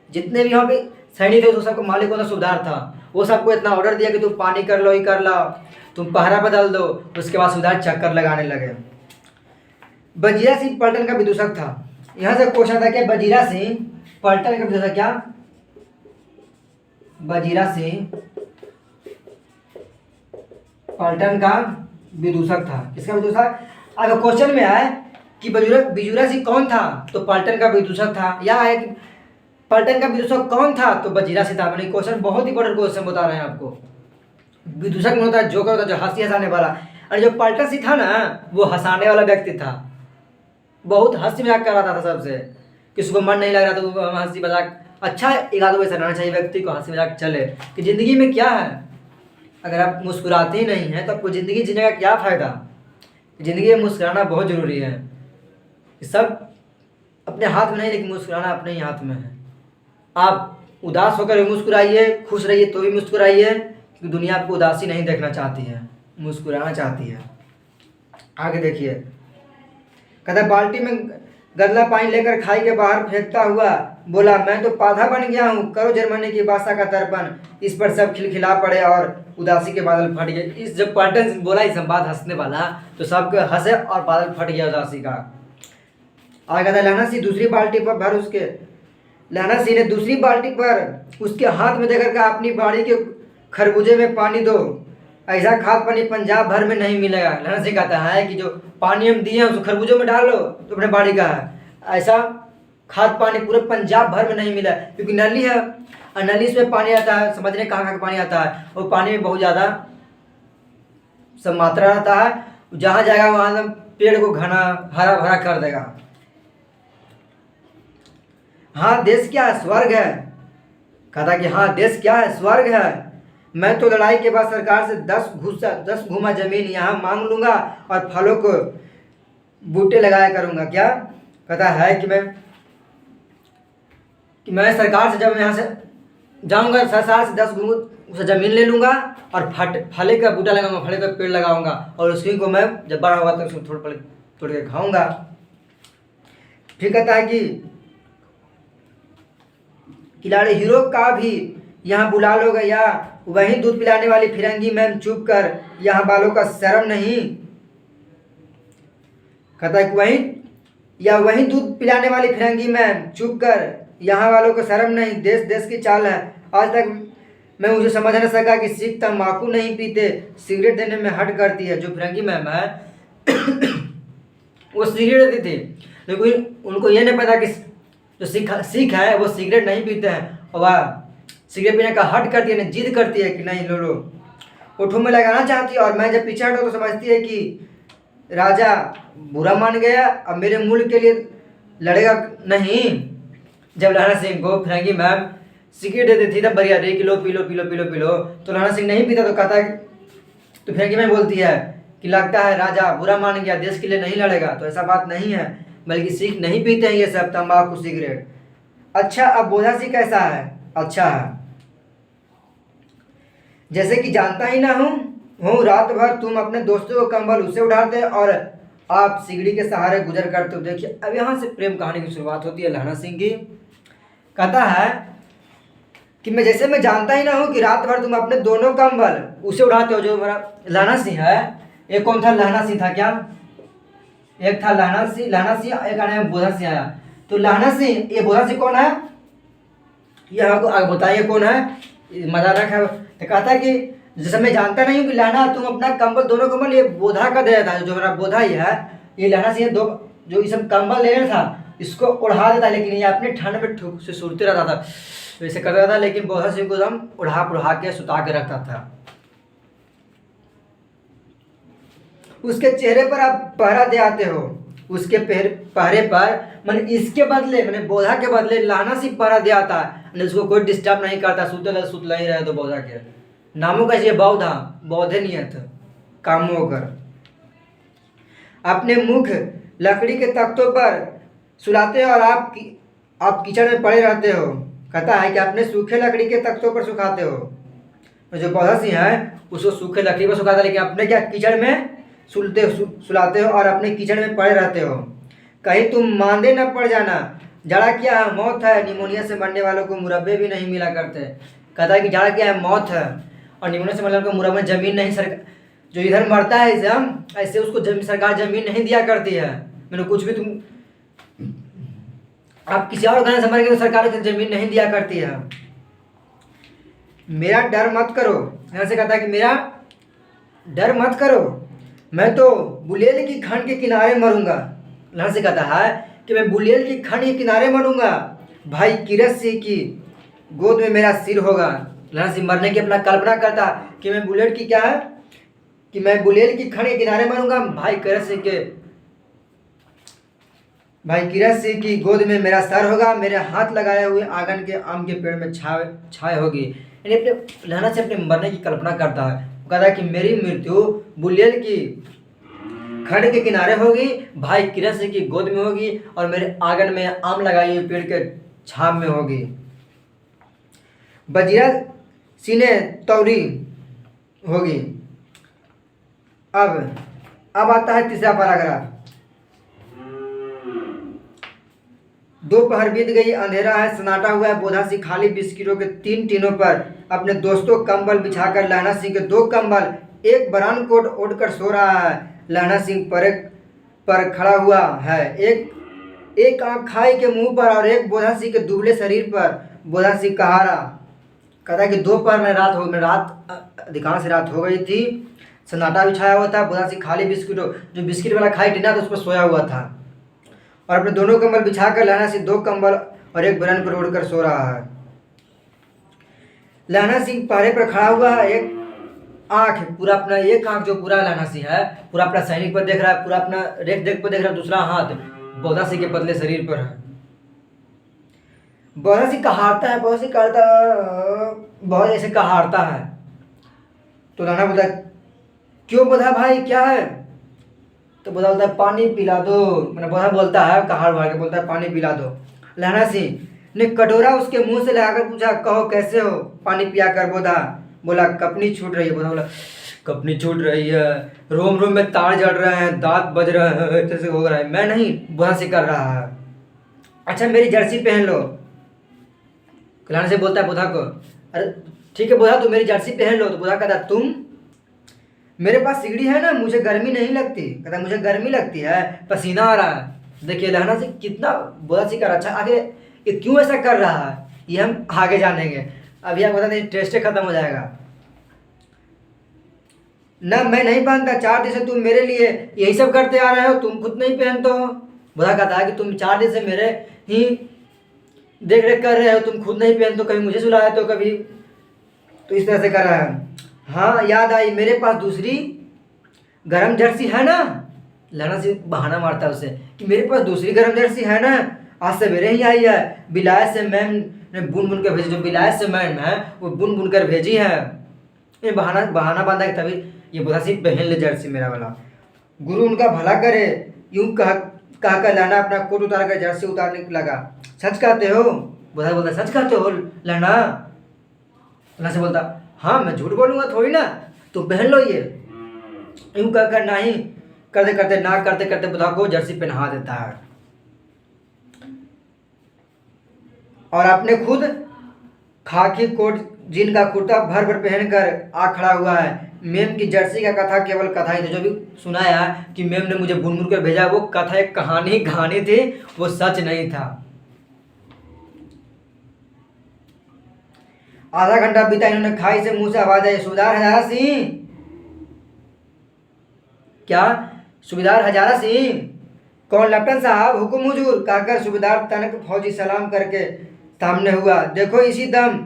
जितने भी यहाँ पे सैनिक थे, तो सबको मालिक होता सूबेदार था। वो सबको इतना ऑर्डर दिया कि तुम पानी कर लो, ही कर लो, तुम पहरा बदल दो। उसके बाद सूबेदार चक्कर लगाने लगे। बजीरा सिंह पलटन का विदूषक था। यहाँ से क्वेश्चन था कि बजीरा सिंह पलटन का विदूषक, क्या बजीरा सिंह पलटन का विदूषक था? किसका विदूषक? अगर क्वेश्चन में आए कि बिजूरा सिंह कौन था तो पलटन का विदूषक था, या है कि पलटन का विदूषक कौन था तो बजीरा सिंह था। मैंने क्वेश्चन बहुत इंपॉर्टेंट क्वेश्चन बता रहे हैं आपको। विदूषक में होता है जोकर, होता है जो हंसी हंसाने वाला, और जो पलटन सिंह था ना वो हंसाने वाला व्यक्ति था। बहुत हंसी मजाक कर रहा था सबसे, किसी को मन नहीं लग रहा तो वो हंसी मजाक। अच्छा एक आध वैसा रहना चाहिए व्यक्ति को, हंसी मजाक चले कि ज़िंदगी में क्या है। अगर आप मुस्कुराते ही नहीं हैं तो आपको ज़िंदगी जीने का क्या फ़ायदा? ज़िंदगी में मुस्कुराना बहुत ज़रूरी है। सब अपने हाथ में नहीं, लेकिन मुस्कुराना अपने ही हाथ में है। आप उदास होकर भी मुस्कुराइए, खुश रहिए तो भी मुस्कुराइए, क्योंकि दुनिया आपको उदासी नहीं देखना चाहती है, मुस्कुराना चाहती है। आगे देखिए, कहता बाल्टी में गंदा पानी लेकर खाई के बाहर फेंकता हुआ बोला मैं तो पाधा बन गया हूँ, करो जर्मनी की भाषा का तर्पण। इस पर सब खिलखिला पड़े और उदासी के बादल फट गए। इस जब पलटन बोला इस बात हंसने वाला तो सबके हंसे और बादल फट गया उदासी का। आगे कहता लहना सिंह दूसरी बाल्टी पर भर उसके, लहना सिंह ने दूसरी बाल्टी पर उसके हाथ में देकर कहा अपनी बाड़ी के खरबूजे में पानी दो, ऐसा खाद पानी पंजाब भर में नहीं मिलेगा। लहना सिंह कहता है कि जो पानी हम दिए हैं उसको खरबूजों में डाल लो तो अपने बाड़ी का है, ऐसा खाद पानी पूरे पंजाब भर में नहीं मिला। क्योंकि नली है और नली से पानी आता है, समझने कहाँ कहाँ पानी आता है, और पानी में बहुत ज़्यादा सब मात्रा रहता है। जहाँ जाएगा वहाँ पेड़ को घना हरा भरा कर देगा। हाँ देश क्या है? स्वर्ग है। कहता कि हाँ देश क्या है? स्वर्ग है। मैं तो लड़ाई के बाद सरकार से 10 घुमा जमीन यहाँ मांग लूँगा और फलों को बूटे लगाया करूँगा। क्या कहता है कि मैं सरकार से जब यहाँ से जाऊँगा सरकार से 10 उसे ज़मीन ले लूँगा और फले का बूटा लगाऊंगा, फले का पेड़ लगाऊंगा, और उसी को मैं जब बड़ा होगा तो उसको तोड़ के खाऊंगा। फिर कहता है कि खिलाड़ी हीरो का भी यहाँ बुला लोगे, या वही दूध पिलाने वाली फिरंगी मैम चुप कर, यहाँ बालों का शर्म नहीं। कहता है कि वही दूध पिलाने वाली फिरंगी मैम चुप कर, यहाँ वालों को शर्म नहीं। देश देश की चाल है। आज तक मैं मुझे समझ न सका कि सिख तम्बाकू नहीं पीते, सिगरेट देने में हट करती है। जो फिरंगी मैम है वो सिगरेट देती थी, लेकिन उनको ये नहीं पता कि जो सिख है वो सिगरेट नहीं पीते हैं, और वह सिगरेट पीने का हट करती है, जिद करती है कि नहीं लो ओठों में लगाना चाहती है। और मैं जब पीछे हटो तो समझती है कि राजा बुरा मान गया, अब मेरे मुल्क के लिए लड़ेगा नहीं। जब लहना सिंह को फिरंगी मैम सिगरेट दे देती तब बढ़िया रे कि लो P low P low P low P low, तो लहना सिंह नहीं पीता तो कहता है, तो फिरंगी मैम बोलती है कि लगता है राजा बुरा मान गया, देश के लिए नहीं लड़ेगा। तो ऐसा बात नहीं है, बल्कि सिख नहीं पीते हैं ये सब तंबाकू सिगरेट। अच्छा अब बोधा सिंह कैसा है? अच्छा है, जैसे कि जानता ही ना हूँ रात भर तुम अपने दोस्तों को कंबल उससे उठाते और आप सिगड़ी के सहारे गुजर करते हो। देखिए अब यहाँ से प्रेम कहानी की शुरुआत होती है लहना सिंह की। कहता है कि मैं जानता ही ना हूँ कि रात भर तुम अपने दोनों कंबल उसे उड़ाते हो। जो मेरा लहना सिंह है, एक कौन था, लहना सिंह था क्या, एक था लहना सिंह, एक आने में बोधा सिंह आया। तो लहना सिंह, ये बोधा सिंह कौन है, ये आपको आगे बताइए कौन है, मजाक है। तो कहता है कि जैसे मैं जानता नहीं हूँ कि लहना तुम अपना कंबल दोनों कंबल ये बोधा का दे था, जो मेरा बोधा ही है, ये लहना सिंह दो जो इस कंबल ले था इसको उड़ा देता, लेकिन ये अपने ठंड में ठुक से सुरते रहता था, वैसे करता था। लेकिन बोधा सिंह को एकदम उड़ा के सुता के रखता था। उसके चेहरे पर आप पहरा दे आते हो, उसके पहरे पर मैंने इसके बदले, मैंने बोधा के बदले लहना सिंह पहरा दे आता है, उसको कोई डिस्टर्ब नहीं करता, सुतला ही रहे तो बोधा के नामों का ये बौधा बौद्धे नियत कामों होकर अपने मुख लकड़ी के तख्तों पर सुलाते हो और आप कीचड़ में पड़े रहते हो। कहता है कि अपने सूखे लकड़ी के तख्तों पर सुखाते हो। तो जो पौधा सिंह है उसको सूखे लकड़ी पर सुखाता है, लेकिन अपने क्या कीचड़ में सुलाते हो और अपने कीचड़ में पड़े रहते हो। कहीं तुम मांदे न पड़ जाना, जाड़ा क्या है, मौत है, निमोनिया से मरने वालों को मुरब्बे भी नहीं मिला करते। कहता है कि जाड़ा क्या है, मौत है, और निमोनिया से मरने वालों को मुरब्बे जमीन नहीं, सरकार जो इधर मरता है इसे हम ऐसे उसको सरकार जमीन नहीं दिया करती है। मैंने कुछ भी तुम आप किसी और गाने से मर गए तो सरकार को जमीन नहीं दिया करती है। मेरा डर मत करो, यहाँ से कहता है कि मेरा डर मत करो, मैं तो बुलेल की खंड के किनारे मरूंगा। यहाँ से कहता है कि मैं बुलेल की खंड के किनारे मरूंगा, भाई किरत सिंह की गोद में मेरा सिर होगा। यहाँ से मरने की अपना कल्पना करता कि मैं बुलेट की क्या है कि मैं बुलेल की खंड के किनारे मरूंगा, भाई किरत सिंह की गोद में मेरा सर होगा, मेरे हाथ लगाए हुए आंगन के आम के पेड़ में छाए होगी। यानी अपने लहना से अपने मरने की कल्पना करता है। वो कहता है कि मेरी मृत्यु बुलेल की खंड के किनारे होगी, भाई किरत सिंह की गोद में होगी और मेरे आंगन में आम लगाए हुए पेड़ के छाव में होगी। बजीरा सीने तौरी होगी। अब आता है तीसरा पैराग्राफ। दोपहर बीत गई, अंधेरा है, सन्नाटा हुआ है। बोधा सिंह खाली बिस्किटों के 3 टीनों पर अपने दोस्तों कंबल बिछाकर लहना सिंह के 2 कंबल एक बरान कोट ओढ़कर सो रहा है। लहना सिंह पर खड़ा हुआ है, एक आंख खाई के मुंह पर और एक बोधा सिंह के दुबले शरीर पर। बोधा सिंह कहारा कहता है कि दोपहर में रात अधिकांश रात हो गई थी, सन्नाटा भी छाया हुआ था। बोधा सिंह खाली जो बिस्किट वाला खाई टीना था उस पर सोया हुआ था और अपने दोनों कंबल बिछाकर लहना सिंह 2 कंबल और एक बरन पर ओढ़कर सो रहा है। लहना सिंह पहरे पर खड़ा हुआ है, एक आंख जो पूरा लहना सिंह है पूरा अपना सैनिक पर देख रहा है, पूरा अपना रेख पर देख रहा है, दूसरा हाथ बोधा सिंह के पतले शरीर पर है। बोधा सिंह कहारता है, बहुत ऐसे कहारता है। तो लहना बोलता है क्यों बोधा भाई क्या है? तो बोधा बोलता है पानी पिला दो। मैंने बोधा बोलता है कहार मार के बोलता है पानी पिला दो। लहना सिंह ने कटोरा उसके मुंह से लगाकर पूछा कहो कैसे हो, पानी पिया कर। बोधा बोला कपनी छूट रही है। बोधा बोला कपनी छूट रही है, रोम रोम में तार जड़ रहे हैं, दांत बज रहे हैं, ऐसे हो रहा है। मैं नहीं, बोधा से कर रहा है। अच्छा मेरी जर्सी पहन लो। लहना से बोलता है बोधा को अरे ठीक है बोधा तू मेरी जर्सी पहन लो। तो बोधा कहता तुम, मेरे पास सिगड़ी है ना, मुझे गर्मी नहीं लगती। कहता मुझे गर्मी लगती है, पसीना आ रहा है। देखिए लहना से कितना बोधा सिंह कर। अच्छा आगे ये क्यों ऐसा कर रहा है ये हम आगे जानेंगे। अभी आप बता दें टेस्ट खत्म हो जाएगा ना। मैं नहीं पहनता, 4 दिन से तुम मेरे लिए यही सब करते आ रहे हो, तुम खुद नहीं पहनते हो। बोधा कहता है कि तुम 4 दिन से मेरे ही देख रेख कर रहे हो, तुम खुद नहीं पहनते, कभी मुझे सुलाए तो कभी तो इस तरह से कर रहा है। हाँ याद आई, मेरे पास दूसरी गरम जर्सी है ना। लहना सिंह बहाना मारता है उसे कि मेरे पास दूसरी गरम जर्सी है ना, आज सवेरे ही आई है, बिलायत से मैम ने बुन कर भेजी। जो बिलायत से मैम है वो बुन कर भेजी है। ये बहाना बांधा कि तभी ये बोधा सिंह पहन ले जर्सी मेरा वाला, गुरु उनका भला करे। यूं कहकर लहना अपना कोट उतार कर जर्सी उतारने लगा। सच कहते हो? बोधा बोलता सच कहते हो लहना? लहना से बोलता हाँ मैं झूठ बोलूँगा थोड़ी ना, तुम पहन लो ये। यूं कहकर नहीं करते करते ना करते करते बुधा को जर्सी पहना देता है और अपने खुद खाकी कोट जीन का कुर्ता भर भर पहनकर आ खड़ा हुआ है। मेम की जर्सी का कथा केवल कथा ही थी। जो भी सुनाया कि मेम ने मुझे बुन बुन कर भेजा, वो कथा एक कहानी थी, वो सच नहीं था। आधा घंटा बीता, इन्होंने खाई से मुंह से आवाज आई, सूबेदार हजारा सिंह। क्या? सूबेदार हजारा सिंह? कौन? लेफ्टिनेंट साहब, हुकुम हुजूर, कहकर सूबेदार तनक फौजी सलाम करके सामने हुआ। देखो इसी दम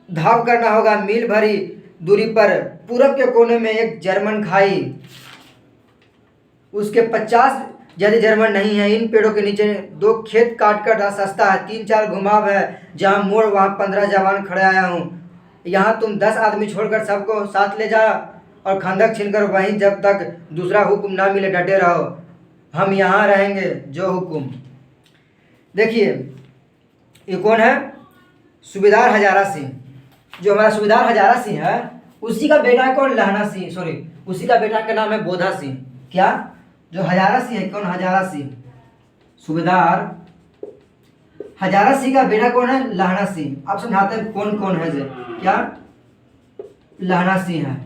धाव करना होगा। मील भरी दूरी पर पूरब के कोने में एक जर्मन खाई, उसके 50 ज्यादा जर्मन नहीं है। इन पेड़ों के नीचे 2 खेत काट कर रास्ता है, 3-4 घुमाव है, जहाँ मोड़ वहाँ 15 जवान खड़े आया हूँ। यहाँ तुम 10 आदमी छोड़कर सबको साथ ले जा और खंदक छीनकर वहीं जब तक दूसरा हुक्म ना मिले डटे रहो। हम यहाँ रहेंगे, जो हुक्म। देखिए ये कौन है? सूबेदार हजारा सिंह। जो हमारा सूबेदार हजारा सिंह है, उसी का बेटा कौन? लहना सिंह, सॉरी, उसी का बेटा का नाम है बोधा सिंह। क्या? जो हजारा सिंह है, कौन? हजारा सिंह। सूबेदार हजारा सिंह का बेटा कौन है? लहना सिंह। आप समझाते हैं कौन कौन है? जो क्या? लहना सिंह है।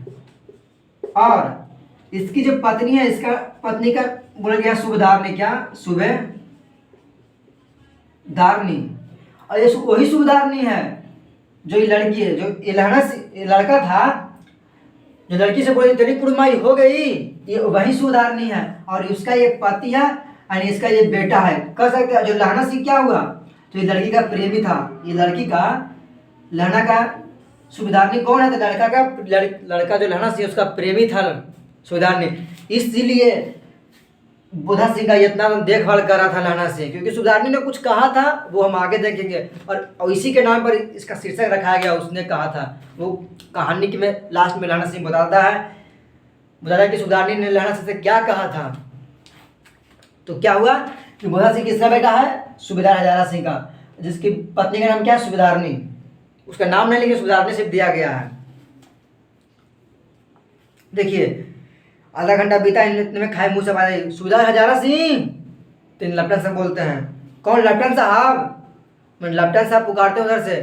और इसकी जो पत्नी है, इसका पत्नी का बोला गया सूबेदार ने, क्या? सूबेदारनी। और ये वही सूबेदारनी है जो ये लड़की है, जो ये लड़का था, जो लड़की से बोली तेरी कुड़माई हो गई, ये वही सूबेदारनी है। और उसका ये पति है और इसका ये बेटा है। कह सकते हैं जो लहना सिंह क्या हुआ, तो ये लड़की का प्रेमी था। ये लड़की का, लहना का सूबेदारनी कौन है? तो लड़का जो लहना सिंह उसका प्रेमी था सूबेदारनी। इसलिए बोधा सिंह का इतना देखभाल कर रहा था लहना सिंह, क्योंकि सूबेदारनी ने कुछ कहा था, वो हम आगे देखेंगे। और इसी के नाम पर इसका शीर्षक रखाया गया, उसने कहा था। वो कहानी की में लास्ट में लहना सिंह बताता है कि सूबेदारनी ने लहना सिंह से क्या कहा था। तो क्या हुआ कि बोधा सिंह किसका बेटा है? सूबेदार हजारा सिंह का, जिसकी पत्नी का नाम क्या है? सूबेदारनी। उसका नाम नहीं, लेकिन सूबेदारनी से दिया गया है। देखिए आधा घंटा बीता, इतने में खाए मुंह से आवाज, सूबेदार हजारा सिंह। तो लेफ्टिनेंट साहब बोलते हैं, कौन? लेफ्टिनेंट साहब। मैं लेफ्टिनेंट साहब पुकारते हैं उधर से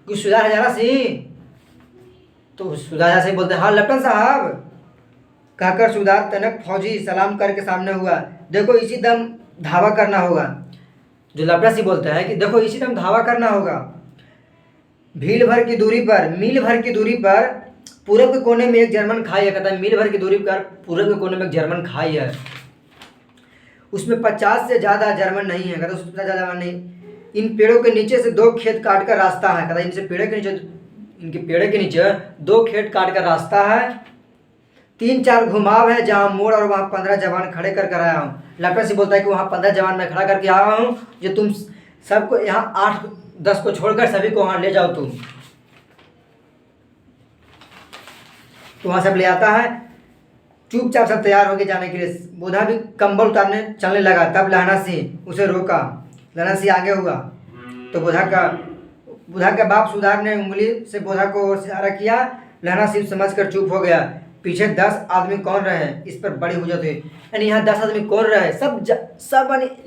कि सूबेदार हजारा सिंह। तो सूबेदार हजारा सिंह बोलते हैं, हाँ लेफ्टिनेंट साहब। कहकर सूबेदार तनक फौजी सलाम करके सामने हुआ। देखो इसी दम धावा करना होगा। जो लेफ्टिनेंट सिंह बोलते हैं कि देखो इसी दम धावा करना होगा। मील भर की दूरी पर पूरब के कोने में एक जर्मन खाई है। कहता है मील भर की दूरी पर पूरब के कोने में एक जर्मन खाई है, उसमें 50 से ज़्यादा जर्मन नहीं है। कहता उससे ज़्यादा जर्मन नहीं। इन पेड़ों के नीचे से 2 खेत काट कर रास्ता है। कहता इनके पेड़ के नीचे 2 खेत काट कर रास्ता है, 3-4 घुमाव है, जहाँ मोड़ और वहाँ 15 जवान खड़े कर आया हूँ। लेफ्टिनेंट सिंह बोलता है कि वहाँ 15 जवान मैं खड़ा करके आया हूँ, जो तुम सबको यहाँ 8-10 को छोड़कर सभी को वहाँ ले जाओ तुम। तो वहाँ सब ले आता है। चुपचाप सब तैयार होके जाने के लिए। बोधा भी कंबल उतारने चलने लगा। तब लहना सिंह उसे रोका। लहना सिंह आगे हुआ तो बोधा का बाप सूबेदार ने उंगली से बोधा को ओर से इशारा किया। लहना सिंह समझकर चुप हो गया। पीछे 10 आदमी कौन रहे, इस पर बड़ी हुज्जत हुई। यानी यहाँ 10 आदमी कौन रहे? सब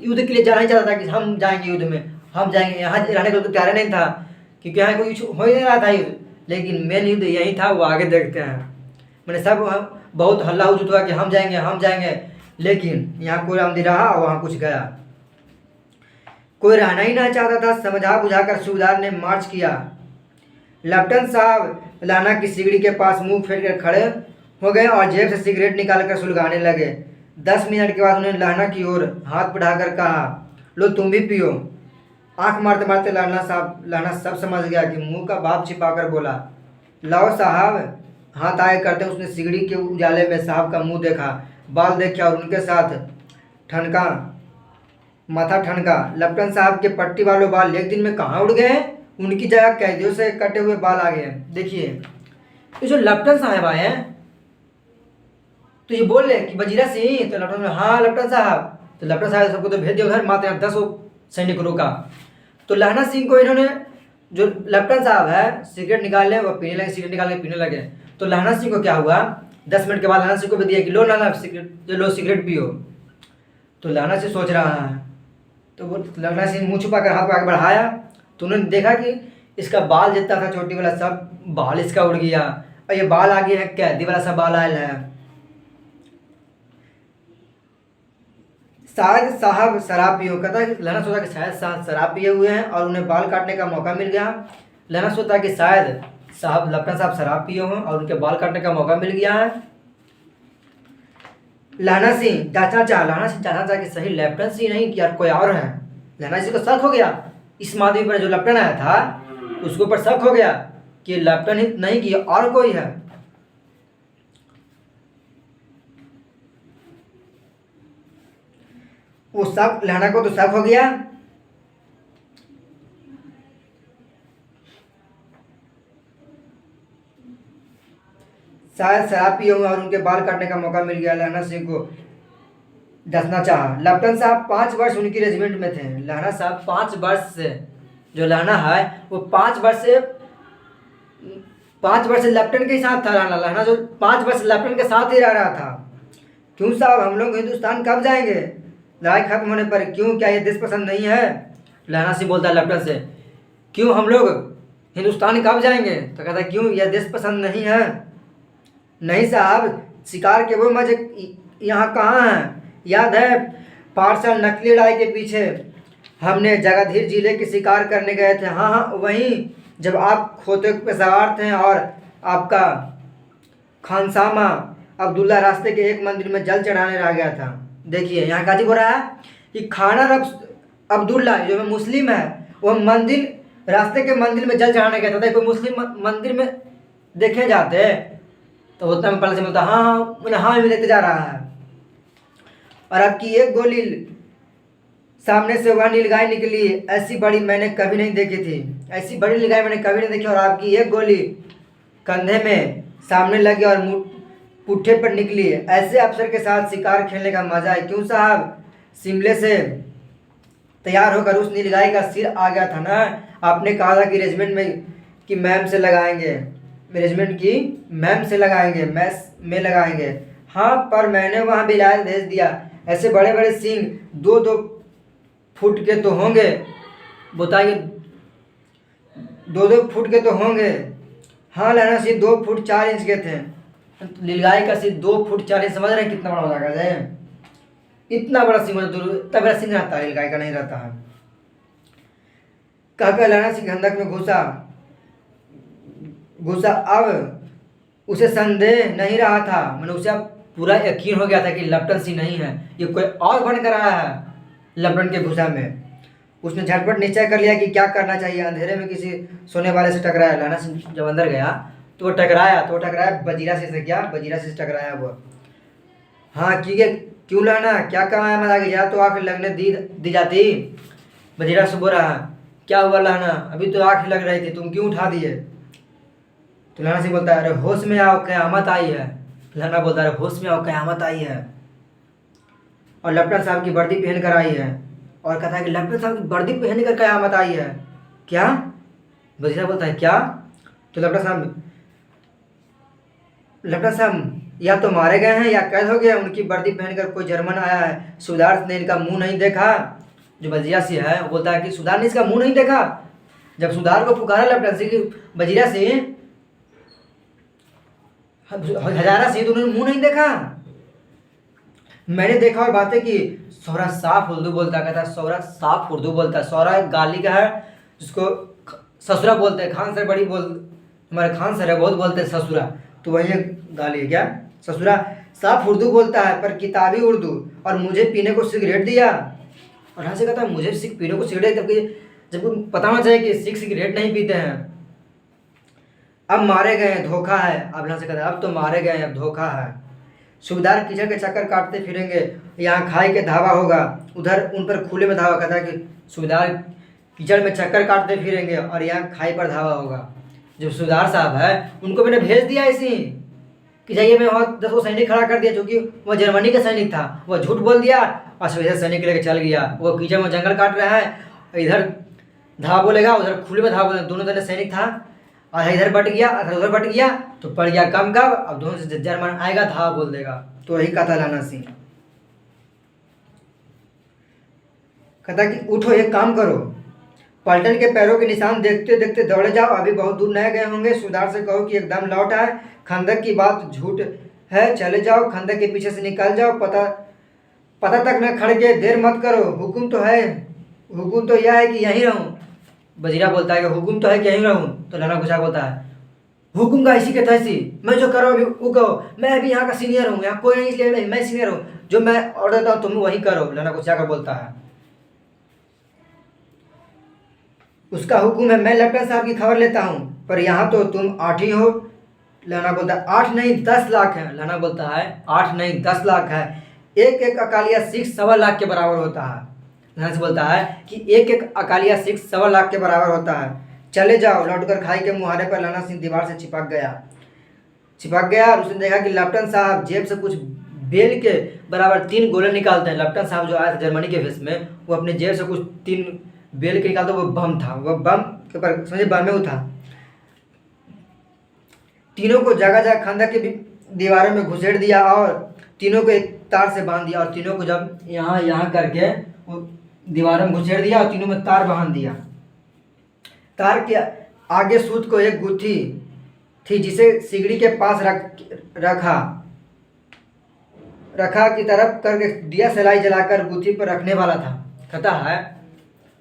युद्ध के लिए जाना ही चाहता था कि हम जाएंगे युद्ध में, हम जाएंगे। यहाँ रहने को तो तैयार नहीं था, क्योंकि यहाँ कोई हो ही नहीं रहा था युद्ध। लेकिन मेन युद्ध यही था, वो आगे देखते हैं। मैंने सब बहुत हल्ला हो चुका कि हम जाएंगे, लेकिन यहाँ कोई आमदी रहा और वहाँ कुछ गया। कोई रहना ही नहीं चाहता था। समझा बुझाकर सूबेदार ने मार्च किया। लेफ्टिनेंट साहब लहना की सिगड़ी के पास मुंह फेर कर खड़े हो गए और जेब से सिगरेट निकालकर सुलगाने लगे। 10 मिनट के बाद उन्होंने लहना की ओर हाथ बढ़ाकर कहा, लो तुम भी पियो। आंख मारते मारते लहना सब समझ गया कि मुंह का भाव छिपाकर बोला, लाओ साहब। हाथ आए करते उसने सिगड़ी के उजाले में साहब का मुंह देखा, बाल देखे और उनके साथ माथा ठनका। लेफ्टिनेंट साहब के पट्टी वालों बाल एक दिन में कहाँ उड़ गए? उनकी जगह कैदियों से कटे हुए बाल आ गए। देखिए ये जो लेफ्टिनेंट साहब आए हैं, तो ये बोल रहे कि वजीरा सिंह। तो लेफ्टिनेंट, हाँ लेफ्टिनेंट साहब। तो लेफ्टिनेंट साहब सबको तो भेज दिया उधर, मात्र 10 सैनिक रोका। तो लहना सिंह को इन्होंने, जो लेफ्टिनेंट साहब है, सिगरेट निकाले, वो पीने लगे, सिगरेट निकाल के पीने लगे। तो लहना सिंह को क्या हुआ 10 मिनट के बाद लहना सिंह को भी दिया कि लो लाना सिगरेट, लो सिगरेट पियो। तो लहना सिंह सोच रहा है, तो वो लहना सिंह मुँह छुपा कर हाथ आगे बढ़ाया, तो उन्होंने देखा कि इसका बाल जितना था चोटी वाला सब बाल इसका उड़ गया, और ये बाल आगे है कैदी वाला सा बाल आयल है। शायद साहब शराब पिए, कहता है कि लहना सोचा कि शायद साहब शराब पिए हुए हैं और उन्हें बाल काटने का मौका मिल गया। लहना सोचता कि शायद साहब लपटन साहब शराब पिए हों और उनके बाल काटने का मौका मिल गया है। लहना सिंह जांचना चाहा कि सही लेफ्टिनेंट सिंह नहीं कि यार कोई और है। लहना सिंह को शक हो गया, इस आदमी पर जो लेफ्टिनेंट आया था उसके ऊपर शक हो गया कि लेफ्टिनेंट नहीं कि और कोई है। वो शक, लहना को तो शक हो गया। शायद शराब पिए हुए और उनके बाल काटने का मौका मिल गया। लहना सिंह को डसना चाहा। लेफ्टिनेंट साहब 5 वर्ष उनकी रेजिमेंट में थे। लहना साहब 5 वर्ष से, जो लहना है वो 5 वर्ष से लेफ्टिनेंट के साथ था। लहना जो 5 वर्ष लेफ्टिनेंट के साथ ही रह रहा था। क्यों साहब हम लोग हिंदुस्तान कब जाएंगे लड़ाई खत्म होने पर? क्यों, क्या ये देश पसंद नहीं है? लहना सिंह बोलता है लेफ्टिनेंट से, क्यों हम लोग हिंदुस्तान कब जाएंगे? तो कहता है क्यों, यह देश पसंद नहीं है? नहीं साहब, शिकार के वो मजे यहाँ कहाँ हैं? याद है 5 साल नकली लड़ाई के पीछे हमने जगाधीर जिले के शिकार करने गए थे। हाँ हाँ वहीं, जब आप खोते पे सवार थे और आपका खानसामा अब्दुल्ला रास्ते के एक मंदिर में जल चढ़ाने रह गया था। देखिए यहाँ काजी हो रहा है कि खाना अब्दुल्ला जो मुस्लिम है वह मंदिर, रास्ते के मंदिर में जल चढ़ाने गया था। कोई मुस्लिम मंदिर में देखे जाते तो उतना में पहले से बोलता हाँ हाँ हाँ मैं देखते जा रहा है। और आपकी एक गोली सामने से वह नीलगाय निकली, ऐसी बड़ी मैंने कभी नहीं देखी थी। ऐसी बड़ी नीलगाय मैंने कभी नहीं देखी। और आपकी एक गोली कंधे में सामने लगी और पुट्ठे पर निकली। ऐसे अफसर के साथ शिकार खेलने का मजा है। क्यों साहब, शिमले से तैयार होकर उस नीलगाय का सिर आ गया था ना। आपने कहा था कि रेजिमेंट में कि मैम से लगाएंगे, रेजिमेंट की मैम से लगाएंगे, मैस में लगाएंगे। हाँ पर मैंने वहाँ बिलाल भेज दिया। ऐसे बड़े बड़े सिंह 2-2 फुट के तो होंगे, बताइए 2-2 फुट के तो होंगे। हाँ लहना सिंह 2 फुट 4 इंच के थे। नीलगाय का सिंह 2 फुट 4 इंच, समझ रहे हैं कितना बड़ा हो जाएगा? इतना बड़ा सिंह, इतना बड़ा सिंह रहता है, नीलगाय का नहीं रहता है। कहकर लहना सिंह खंदक में घुसा। अब उसे संदेह नहीं रहा था, मैंने उसे अब पूरा यकीन हो गया था कि लेफ्टिनेंट सिंह नहीं है, ये कोई और बन कर आया है लेफ्टिनेंट के घुसा में। उसने झटपट निश्चय कर लिया कि क्या करना चाहिए। अंधेरे में किसी सोने वाले से टकराया। लहना सिंह जब अंदर गया तो वो टकराया बजीरा से क्या, बजीरा से टकराया वो। हाँ क्यों लहना, क्या काम है? मजा जरा तो आँख लगने दी जाती। बजीरा से बोल रहा है, क्या हुआ लहना, अभी तो आँख लग रही थी, तुम क्यों उठा दिए? तो लहना सिंह बोलता है, अरे होश में आओ क़यामत आई है। लहना बोलता है, अरे होश में आओ क़यामत आई है। और लेफ्टिनेंट साहब की वर्दी पहन कर आई है। और कहता है कि लेफ्टिनेंट साहब की वर्दी पहन कर क़यामत आई है क्या? बजीरा बोलता है क्या? तो लेफ्टिनेंट साहब या तो मारे गए हैं या कैद हो गए। उनकी वर्दी पहनकर कोई जर्मन आया है। सुधार ने इनका मुंह नहीं देखा। जो बजीरा सिंह है वो बोलता है कि सुधार ने इसका मुंह नहीं देखा। जब सुधार को पुकारा लेफ्टिनेंट सिंह की बजीरा सिंह, हजारा सिंह, तो उन्होंने मुंह नहीं देखा। मैंने देखा और बातें की। सौरा साफ उर्दू बोलता, कहता है सौरा साफ उर्दू बोलता है। सौरा एक गाली का है जिसको ससुरा बोलते हैं। खान सर बड़ी हमारे खान सर है बहुत बोलते हैं ससुरा, तो वही गाली है क्या, ससुरा। साफ उर्दू बोलता है पर किताबी उर्दू। और मुझे पीने को सिगरेट दिया। और यहाँ से कहता है मुझे पीने को सिगरेट, जबकि पता होना चाहिए कि सिगरेट नहीं पीते हैं। अब मारे गए, धोखा है। अब यहाँ से कहता है अब तो मारे गए, अब धोखा है। सूबेदार कीचड़ के चक्कर काटते फिरेंगे, यहाँ खाई के धावा होगा, उधर उन पर खुले में धावा। कहता है कि सूबेदार कीचड़ में चक्कर काटते फिरेंगे और यहाँ खाई पर धावा होगा। जो सूबेदार साहब है उनको मैंने भेज दिया इसी कि जाइए, मैं वहाँ 10 सैनिक खड़ा कर दिया, जो कि वह जर्मनी का सैनिक था। वह झूठ बोल दिया और सुबह सैनिक लेकर चल गया। वो कीचड़ में जंगल काट रहा है, इधर धावा बोलेगा, उधर खुले में धावा बोलेगा। दोनों तरह सैनिक था आधा इधर बट गया आधा उधर बट गया तो पड़ गया कम का। अब दोनों से जर्मन आएगा था बोल देगा। तो वही कहा था लहना सिंह। कहता कि उठो एक काम करो, पलटन के पैरों के निशान देखते देखते दौड़े जाओ, अभी बहुत दूर नहीं गए होंगे। सूबेदार से कहो कि एकदम लौट आए, खंदक की बात झूठ है, चले जाओ, खंदक के पीछे से निकल जाओ, पता पता तक न खड़के, देर मत करो, हुक्म तो है, हुक्म तो यह है कि यहीं रहूं। वजीरा बोलता है कि हुक्म तो है कि यहीं रहूं। तो लहना गुस्सा बोलता है हुक्म का इसी के तहसी, मैं जो करो अभी वो कहो, मैं अभी यहाँ का सीनियर हूँ, यहाँ कोई नहीं इसलिए मैं सीनियर हूँ, जो मैं ऑर्डर देता हूँ तुम वही करो। लहना गुस्सा कर बोलता है उसका हुक्म है, मैं लेफ्टिनेंट साहब की खबर लेता हूँ, पर यहाँ तो तुम 8 ही हो। लहना बोलता है 8 नहीं 10 लाख है। लहना बोलता है 8 नहीं 10 लाख है, एक एक अकालिया सिख 1.25 लाख के बराबर होता है। लहना से बोलता है कि एक एक अकालिया सिख 1.25 लाख के बराबर होता है, चले जाओ। लौटकर खाई के मुहाने पर लहना सिंह दीवार से चिपक गया और उसने देखा कि लेफ्टिनेंट साहब जेब से कुछ बेल के बराबर 3 गोले निकालते हैं। लेफ्टिनेंट साहब जो आया था जर्मनी के भेष में, वो अपने जेब से कुछ 3 बेल के निकालते, वो बम था, वो बम के ऊपर समझे बम में वो था। तीनों को जगह जगह खंदक की दीवारों में घुसेड़ दिया और तीनों को एक तार से बांध दिया। और तीनों को जब यहाँ करके वो दीवारों में घुसेड़ दिया और तीनों में तार बांध दिया। तार के आगे सूत को एक गुत्थी थी जिसे सिगड़ी के पास रखा की तरफ करके दिया सलाई जलाकर गुत्थी पर रखने वाला था। कहता है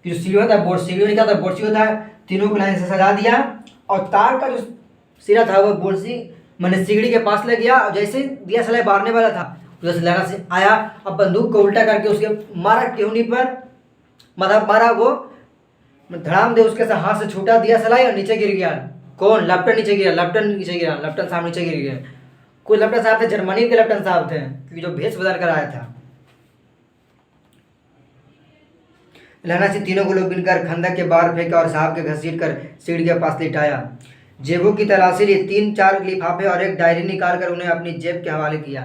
कि जो सिगड़ी होता है सिगड़ी में क्या होता है, बोरसी होता है, तीनों को लाइन से सजा दिया और तार का जो सिरा था वो बोरसी मैंने सिगड़ी के पास ले गया। और जैसे दिया सलाई बारने वाला था उधर से लहना सिंह आया, अब बंदूक को उल्टा करके उसके मारा केहूनी पर, मतलब मारा, वो धड़ाम दे उसके से हाथ से छूटा दिया सलाई और नीचे गिर गया। कौन? लेफ्टिनेंट नीचे गिरा, लेफ्टिनेंट साहब नीचे गिर गए। कोई लेफ्टिनेंट साहब थे, जर्मनी के लेफ्टिनेंट साहब थे, क्योंकि जो भेष बदल कर आया था। लहना सिंह तीनों को लोग बिनकर खंदक के बाहर फेंका और साहब के घसीट कर सीढ़ी के पास लिटाया। जेबों की तलाशी ली, 3-4 लिफाफे और एक डायरी निकाल कर उन्हें अपनी जेब के हवाले किया।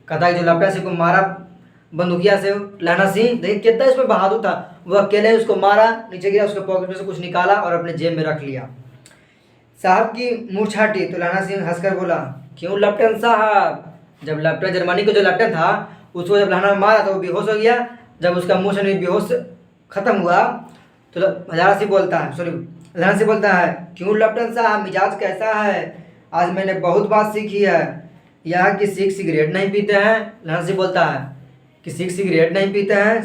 कथा जो लेफ्टिनेंट सिंह को मारा बंदूकिया से, लहना सिंह देखिए कितना इसमें बहादुर था, वो अकेले उसको मारा, नीचे गिरा, उसके पॉकेट में से कुछ निकाला और अपने जेब में रख लिया। साहब की मुँह छाटी तो लहना सिंह हंसकर बोला क्यों लेफ्टिनेंट साहब? जब लेफ्टिनेंट जर्मनी को जो लेफ्टिनेंट था उसको जब लहना मारा तो वो बेहोश हो गया। जब उसका मुँह से बेहोश खत्म हुआ तो हजारा सिंह बोलता है, सॉरी लहना सिंह बोलता है क्यों लेफ्टिनेंट साहब मिजाज कैसा है? आज मैंने बहुत बात सीखी है, यहाँ की सिख सिगरेट नहीं पीते हैं। लहना सिंह बोलता है कि सिख सिगरेट नहीं पीते हैं,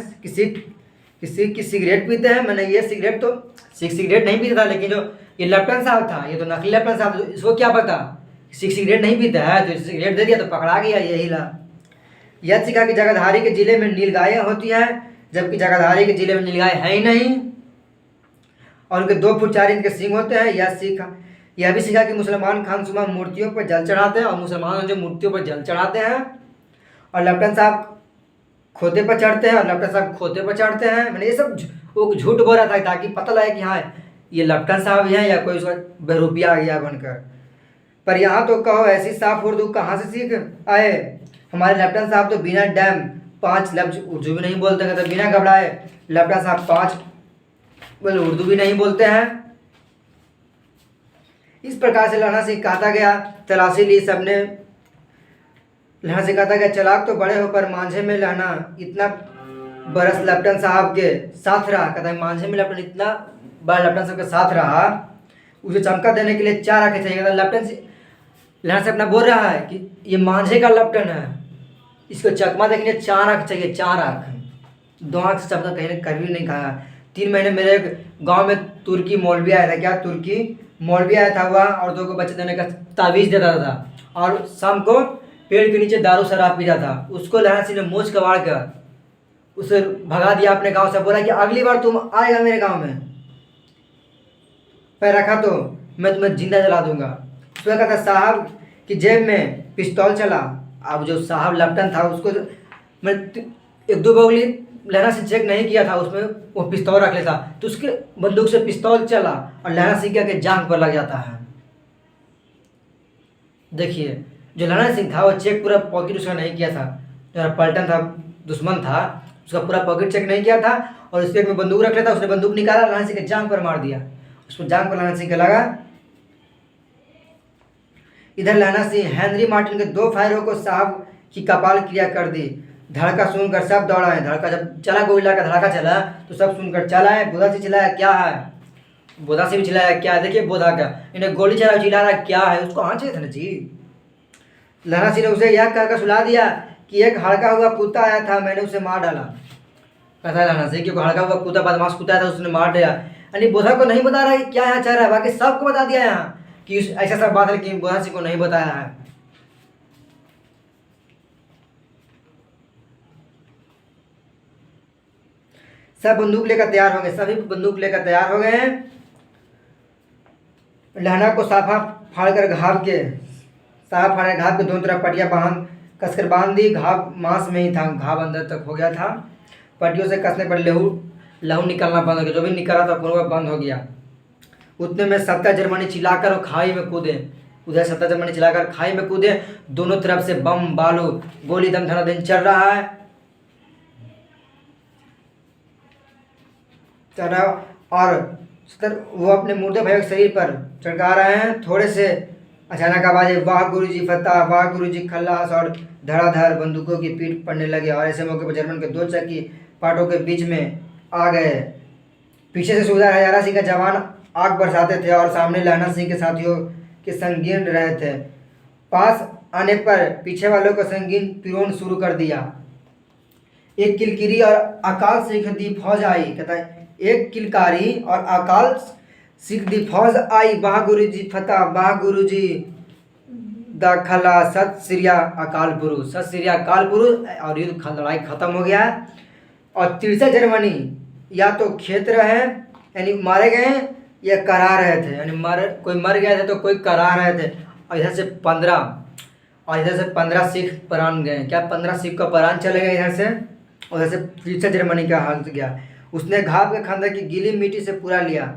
किसी की सिगरेट पीते हैं। मैंने ये सिगरेट तो सिख सिगरेट नहीं पीता था, लेकिन जो ये लेफ्टिनेंट साहब था ये तो नकली लेफ्टिनेंट साहब, इसको क्या पता सिख सिगरेट नहीं पीता है, तो सिगरेट दे दिया तो पकड़ा गया। यही ला यह सिखा कि जगाधारी के जिले में नीलगायें होती हैं, जबकि जगाधारी के जिले में नीलगाय है ही नहीं, और उनके 2 फुट 4 इंच के सींग होते हैं। यह भी सीखा कि मुसलमान खानसुमा मूर्तियों पर जल चढ़ाते हैं और मुसलमान जो मूर्तियों पर जल चढ़ाते हैं और लेफ्टिनेंट साहब खोते पर चढ़ते हैं और लेफ्टिनेंट साहब खोते पर चढ़ते हैं। मैंने ये सब वो झूठ बोल रहा था ताकि पता लगे कि हाँ ये लेफ्टिनेंट साहब हैं या कोई उसका बहरूपिया आ गया बनकर। पर यहाँ तो कहो ऐसी साफ उर्दू कहाँ से सीख आए? हमारे लेफ्टिनेंट साहब तो बिना डैम 5 लफ्ज उर्दू भी नहीं बोलते हैं, तो बिना घबराए लेफ्टिनेंट साहब 5 उर्दू भी नहीं बोलते हैं। इस प्रकार से लहना सिंह कहता गया, तलाशी ली सबने। लहना सिंह कहता गया चलाक तो बड़े हो, पर मांझे में लहना इतना बरस लेफ्टिनेंट साहब के साथ रहा। कहता है मांझे में लेफ्टिनेंट इतना बड़ा लेफ्टिनेंट साहब के साथ रहा, उसे चमका देने के लिए 4 आंखें चाहिए। लेफ्टिनेंट लहना से अपना बोल रहा है कि ये मांझे का लेफ्टिनेंट है, इसको चकमा देखने 4 आंख चाहिए, 4 आंख। 2 आंख से चमका कहीं कभी नहीं खाया। 3 महीने मेरे गांव में तुर्की मौलवी आया था, क्या तुर्की मौलवी आया था हुआ, और 2 को बच्चे देने का तावीज़ देता था और शाम को पेड़ के नीचे दारू शराब पीता था। उसको लहना सिंह ने मोच कबाड़ कर उसे भगा दिया अपने गांव से। बोला कि अगली बार तुम आएगा मेरे गांव में पैर रखा तो मैं तुम्हें जिंदा जला दूंगा। उसमें कहता साहब की जेब में पिस्तौल चला। अब जो साहब लेफ्टिनेंट था उसको मैं 1-2 बोगली लहना सिंह चेक नहीं किया था, उसमें वो पिस्तौल रख लेता तो उसके बंदूक से पिस्तौल चला और लहना सिंह के जांघ पर लग जाता है। देखिए जो लहना सिंह था वो चेक पूरा पॉकेट उसका नहीं किया था, जो पलटन था दुश्मन था उसका पूरा पॉकेट चेक नहीं किया था और उसके में बंदूक रख लेता। उसने बंदूक निकाला, लहना सिंह के जांघ पर मार दिया। उसको जांघ पर लहना सिंह के लगा इधर लहना सिंह हेनरी मार्टिन के 2 फायरों को साहब की कपाल क्रिया कर दी। धड़का सुनकर सब दौड़ा है। धड़का जब चला, गोलीबारी का धड़का चला तो सब सुनकर चला है। बोधा सिंह चिल्लाया क्या है, बोधा सिंह भी चिल्लाया क्या है। देखिए बोधा का इन्हें गोली चला, चिल्ला रहा क्या है, उसको आना चाहिए था ना जी। लहना सिंह ने उसे यह कहकर सुला दिया कि एक हड़का हुआ कुत्ता आया था, मैंने उसे मार डाला। कहता है लहना सिंह, क्योंकि हड़का हुआ कुत्ता, बदमाश कुत्ता था, उसने मार दिया। यानी बोधा को नहीं बता रहा है कि क्या यहाँ चल रहा है, बाकी सबको बता दिया यहाँ कि ऐसा सब बात है, लेकिन बोधा सिंह को नहीं बताया है। सब बंदूक लेकर तैयार हो गए, सभी बंदूक लेकर तैयार हो गए हैं। लहना को साफा फाड़कर घाव के दोनों तरफ पट्टियां कसकर बांध दी। घाव मांस में ही था, घाव अंदर तक हो गया था। पट्टियों से कसने पर लहू निकलना बंद हो गया, जो भी निकल रहा था पूरा बंद हो गया। उतने में 70 जर्मनी चिल्लाकर वो खाई में कूदे। उधर 70 जर्मनी चिल्लाकर खाई में कूदे। दोनों तरफ से बम बालू गोली दम धनाधन चल रहा है। और वो अपने मुर्दे भाई के शरीर पर चढ़का रहे हैं। थोड़े से अचानक आवाज़, वाह गुरुजी फतेह, वाह गुरुजी खल्लास, और धड़ाधड़ बंदूकों की पीठ पड़ने लगे। और ऐसे मौके पर जर्मन के 2 चक्की पाटों के बीच में आ गए। पीछे से सूबेदार हजारा सिंह का जवान आग बरसाते थे और सामने लहना सिंह के साथियों के संगीन रहे थे। पास आने पर पीछे वालों को संगीन पिरोन शुरू कर दिया। एक किलकिरी और अकाल सिख दी फौज आई। कहता है एक किलकारी और अकाल सिख दी फौज आई। वाह गुरुजी फतेह, वाह गुरुजी दाखला, सत श्री अकाल पुरुष, सत श्री अकाल पुरुष। और युद्ध लड़ाई खत्म हो गया। और 63 जर्मनी या तो खेत रहे यानी मारे गए या करा रहे थे, यानी कोई मर गए थे तो कोई करा रहे थे। और इधर से 15 सिख प्राण गए। क्या 15 सिख का प्राण चले गए इधर से। उधर से 63 जर्मनी का हाल गया। उसने घाव के खंदक की गीली मिट्टी से पूरा लिया,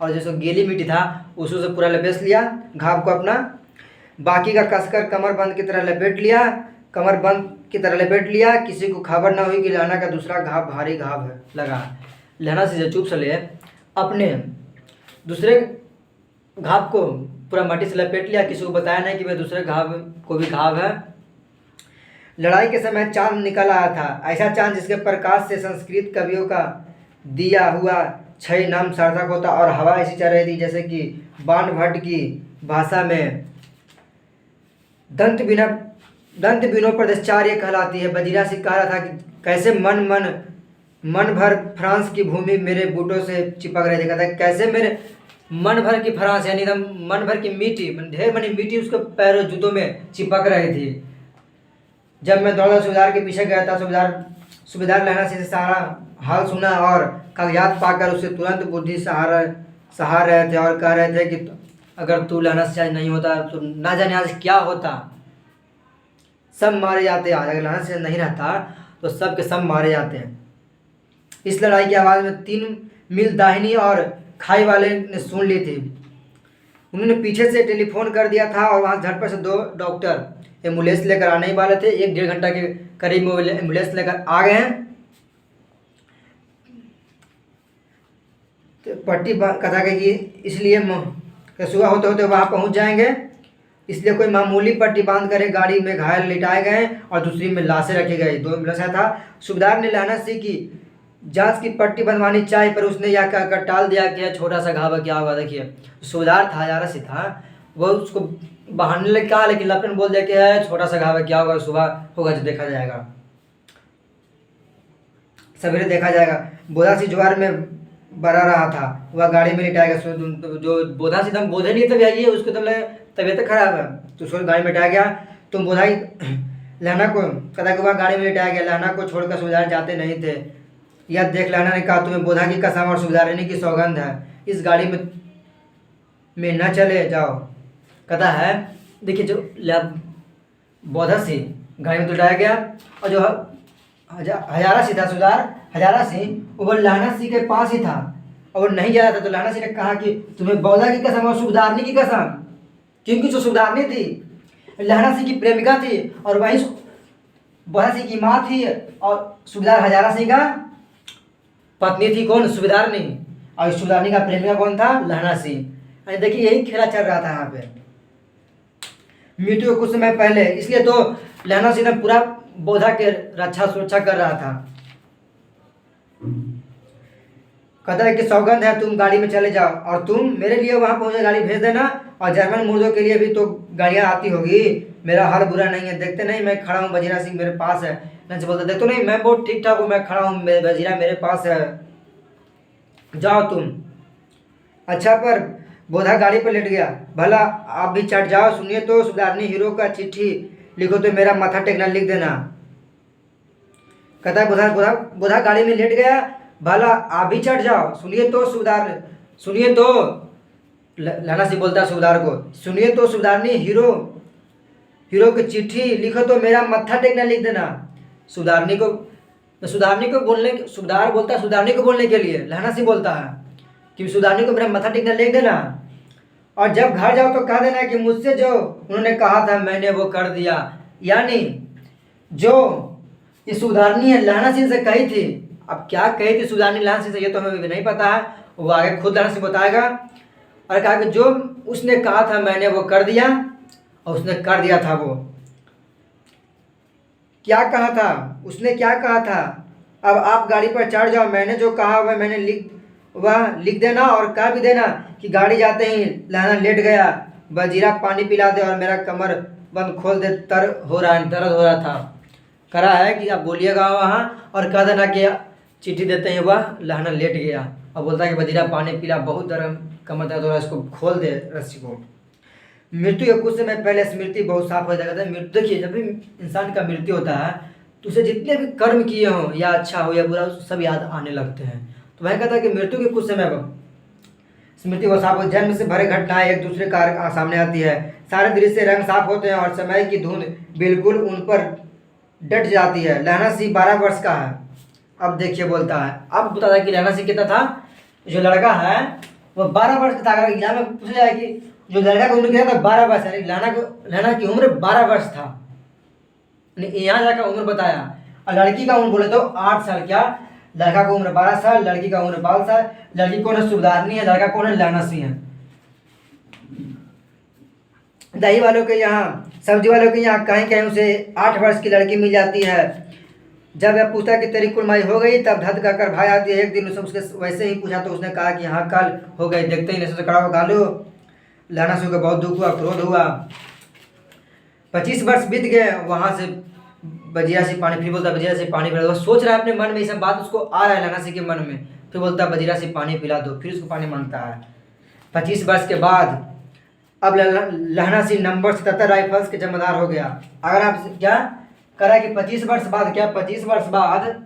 और जैसे गीली मिट्टी था उसको से पूरा लपेट लिया घाव को अपना। बाकी का कसकर कमर बंद की तरह लपेट लिया। किसी को खबर ना हुई कि लहना का दूसरा घाव भारी घाव है लगा। लहना से चुप से ले अपने दूसरे घाव को पूरा मट्टी से लपेट लिया। किसी को बताया नहीं कि वह दूसरे घाव को भी घाव है। लड़ाई के समय चांद निकल आया था, ऐसा चांद जिसके प्रकाश से संस्कृत कवियों का दिया हुआ छय नाम सार्थक होता। और हवा ऐसी चल रही थी जैसे कि बाण भट्ट की भाषा में दंत बिनो प्रदेशाचार्य कहलाती है। वजीरा सिंह कह रहा था कि कैसे मन भर फ्रांस की भूमि मेरे बूटों से चिपक रही थी। कहता है कैसे मेरे मन भर की फ्रांस, यानी एकदम मन भर की मिट्टी, ढेर मनी मिट्टी उसके पैरों जूतों में चिपक रही थी। जब मैं दौड़ा सूबेदार के पीछे गया था, सूबेदार लहना सिंह से सारा हाल सुना और कागजात पाकर उसे तुरंत बुद्धि सहार रहे थे और कह रहे थे कि अगर तू लहना सिंह आज नहीं होता तो ना जाने आज क्या होता। सब मारे जाते आज, अगर लहना सिंह नहीं रहता तो सब के सब मारे जाते हैं। इस लड़ाई की आवाज़ में 3 मील दाहिनी और खाई वाले ने सुन ली थी। उन्होंने पीछे से टेलीफोन कर दिया था और वहाँ झटपट से 2 डॉक्टर एम्बुलेंस लेकर आने ही वाले थे। 1-1.5 घंटा के करीब में एम्बुलेंस लेकर आ गए हैं। तो पट्टी कथा कि इसलिए सुबह होते होते वहाँ पहुँच जाएंगे, इसलिए कोई मामूली पट्टी बांध कर गाड़ी में घायल लिटाए गए और दूसरी में लाशें रखी गई। 2 एम्बुलेंस था। सूबेदार ने लहना सिंह की जांच की पट्टी बंधवानी चाहिए, पर उसने यह कहकर टाल दिया कि छोटा सा घाव क्या होगा। देखिए सूबेदार था, हजारा सिंह था, वो उसको बहाने लगे कहा, लेकिन लपन बोल दिया कि है छोटा सा घाव क्या होगा, सुबह होगा जो देखा जाएगा, सवेरे देखा जाएगा। बोधा सिंह ज्वार में बरा रहा था, वह गाड़ी में लिटाया गया। जो बोधा सिंह दम बोधे नहीं तब आइए, उसको तब तबीयत खराब है तो उसको गाड़ी में लिटाया गया। तुम बोधा ही लहना को कदा के वह गाड़ी में लिटाया गया। लहना को छोड़कर सूबेदार जाते नहीं थे। यह देख लहना ने कहा तुम्हें बोधा की कसम और सूबेदारनी की सौगंध है, इस गाड़ी में न चले जाओ। कहता है देखिए जो बोधा सिंह गाड़ी में तो लाया गया, और जो हजारा सिंह था सूबेदार हजारा सिंह वो लहना सिंह के पास ही था और वो नहीं जा रहा था। तो लहना सिंह ने कहा कि तुम्हें बोधा की कसम और सूबेदारनी की कसम, क्योंकि जो सूबेदारनी थी लहना सिंह की प्रेमिका थी और वही बोधा सिंह की माँ थी, और सूबेदार हजारा सिंह का पत्नी थी कौन, सूबेदारनी, और सूबेदारनी का प्रेमिका कौन था, लहना सिंह। देखिए यही खेला चल रहा था यहाँ पे। मृत्यु के कुछ समय पहले, इसलिए तो लहना सिंह ने पूरा बोधा के रक्षा सुरक्षा कर रहा था। कहता है कि सौगंध है तुम गाड़ी में चले जाओ और तुम मेरे लिए वहां पहुंचे गाड़ी भेज देना, और जर्मन मुर्दों के लिए भी तो गाड़ियां आती होगी, मेरा हाल बुरा नहीं है, देखते नहीं मैं खड़ा हूँ, वजीरा सिंह मेरे पास है। लंच बोलता देखते नहीं मैं बहुत ठीक ठाक हूँ, मैं खड़ा हूँ, वजीरा मेरे पास है, जाओ तुम। अच्छा पर बोधा गाड़ी पर लेट गया, भला आप भी चढ़ जाओ, सुनिए तो सुधारनी हीरो का चिट्ठी लिखो तो मेरा माथा टेकना लिख देना। कहता है बोधा बोधा बोधा गाड़ी में लेट गया, भला आप भी चढ़ जाओ, सुनिए तो लहना सिंह बोलता है सुबेदार को, सुनिए तो सुधारनी हीरो की चिट्ठी लिखो तो मेरा मत्था टेकना लिख देना। सुधारनी को बोलने, सुबेदार बोलता है सुधारनी को बोलने के लिए, लहना सिंह बोलता है कि सुधारनी को मेरा मत्था टेकना लिख देना, और जब घर जाओ तो कह देना कि मुझसे जो उन्होंने कहा था मैंने वो कर दिया। यानी जो ये सुधारनी है लहना सिंह से कही थी, अब क्या कही थी सुधारनी लहना सिंह से ये तो हमें भी नहीं पता है, वो आगे खुद लहना सिंह बताएगा। और कहा कि जो उसने कहा था मैंने वो कर दिया, और उसने कर दिया था। वो क्या कहा था, उसने क्या कहा था, अब आप गाड़ी पर चढ़ जाओ, मैंने जो कहा वह लिख देना, और कह भी देना कि गाड़ी जाते ही लहना लेट गया, वजीरा पानी पिला दे और मेरा कमर बंद खोल दे, दर्द हो रहा था, करा है कि आप बोलिएगा वहाँ, और कह देना कि चिट्ठी देते ही वह लहना लेट गया, और बोलता है कि वजीरा पानी पिला, बहुत दर्द कमर दर्द हो रहा है, इसको खोल दे रस्सी को। मृत्यु के कुछ समय पहले स्मृति बहुत साफ हो जाता है। मृत्यु देखिए जब भी इंसान का मृत्यु होता है तो उसे जितने भी कर्म किए हों या अच्छा हो या बुरा सब याद आने लगते हैं। तो वह कहता है कि मृत्यु के कुछ समय स्मृति वो साफ हो, जन्म से भरे घटनाएं एक दूसरे का सामने आती है, सारे दृश्य रंग साफ होते हैं और समय की धुंध बिल्कुल उन पर डट जाती है। लहना सिंह 12 वर्ष का है। अब देखिए बोलता है, अब बता था कि लहना सिंह कितना था, जो लड़का है वो 12 वर्ष का था। अगर एग्जाम में पूछा जाए कि जो लड़का का उम्र कितना था 12 वर्ष है, लहना की उम्र 12 वर्ष था, यहाँ जाकर उम्र बताया। और लड़की का उम्र बोले तो 8 साल। क्या लड़का का उम्र 12 साल, लड़की का उम्र 12 साल। लड़की कौन है, सुबेदारनी है, लड़का कौन है, लहना सिंह है। दही वालों के यहाँ, सब्जी वालों के यहाँ कहीं कहीं उसे 8 वर्ष की लड़की मिल जाती है। जब वह पूछता कि तेरी कुलमाई हो गई, तब धद कर भाई आती है। एक दिन उसने वैसे ही पूछा तो उसने कहा कि हाँ कल हो गई। देखते ही नशे से कड़ा गालू लहना सिंह को बहुत दुख हुआ, क्रोध हुआ। 25 वर्ष बीत गए, वहाँ से वजीरा सिंह पानी, फिर बोलता वजीरा सिंह पानी पिला दो। सोच रहा है अपने मन में, ये सब बात उसको आ रहा है लहना सिंह के मन में। फिर बोलता वजीरा सिंह पानी पिला दो, फिर उसको पानी मांगता है। 25 वर्ष के बाद अब लहना सिंह नंबर 77 राइफल्स के जिम्मेदार हो गया। अगर आप क्या करा कि 25 वर्ष बाद, क्या 25 वर्ष बाद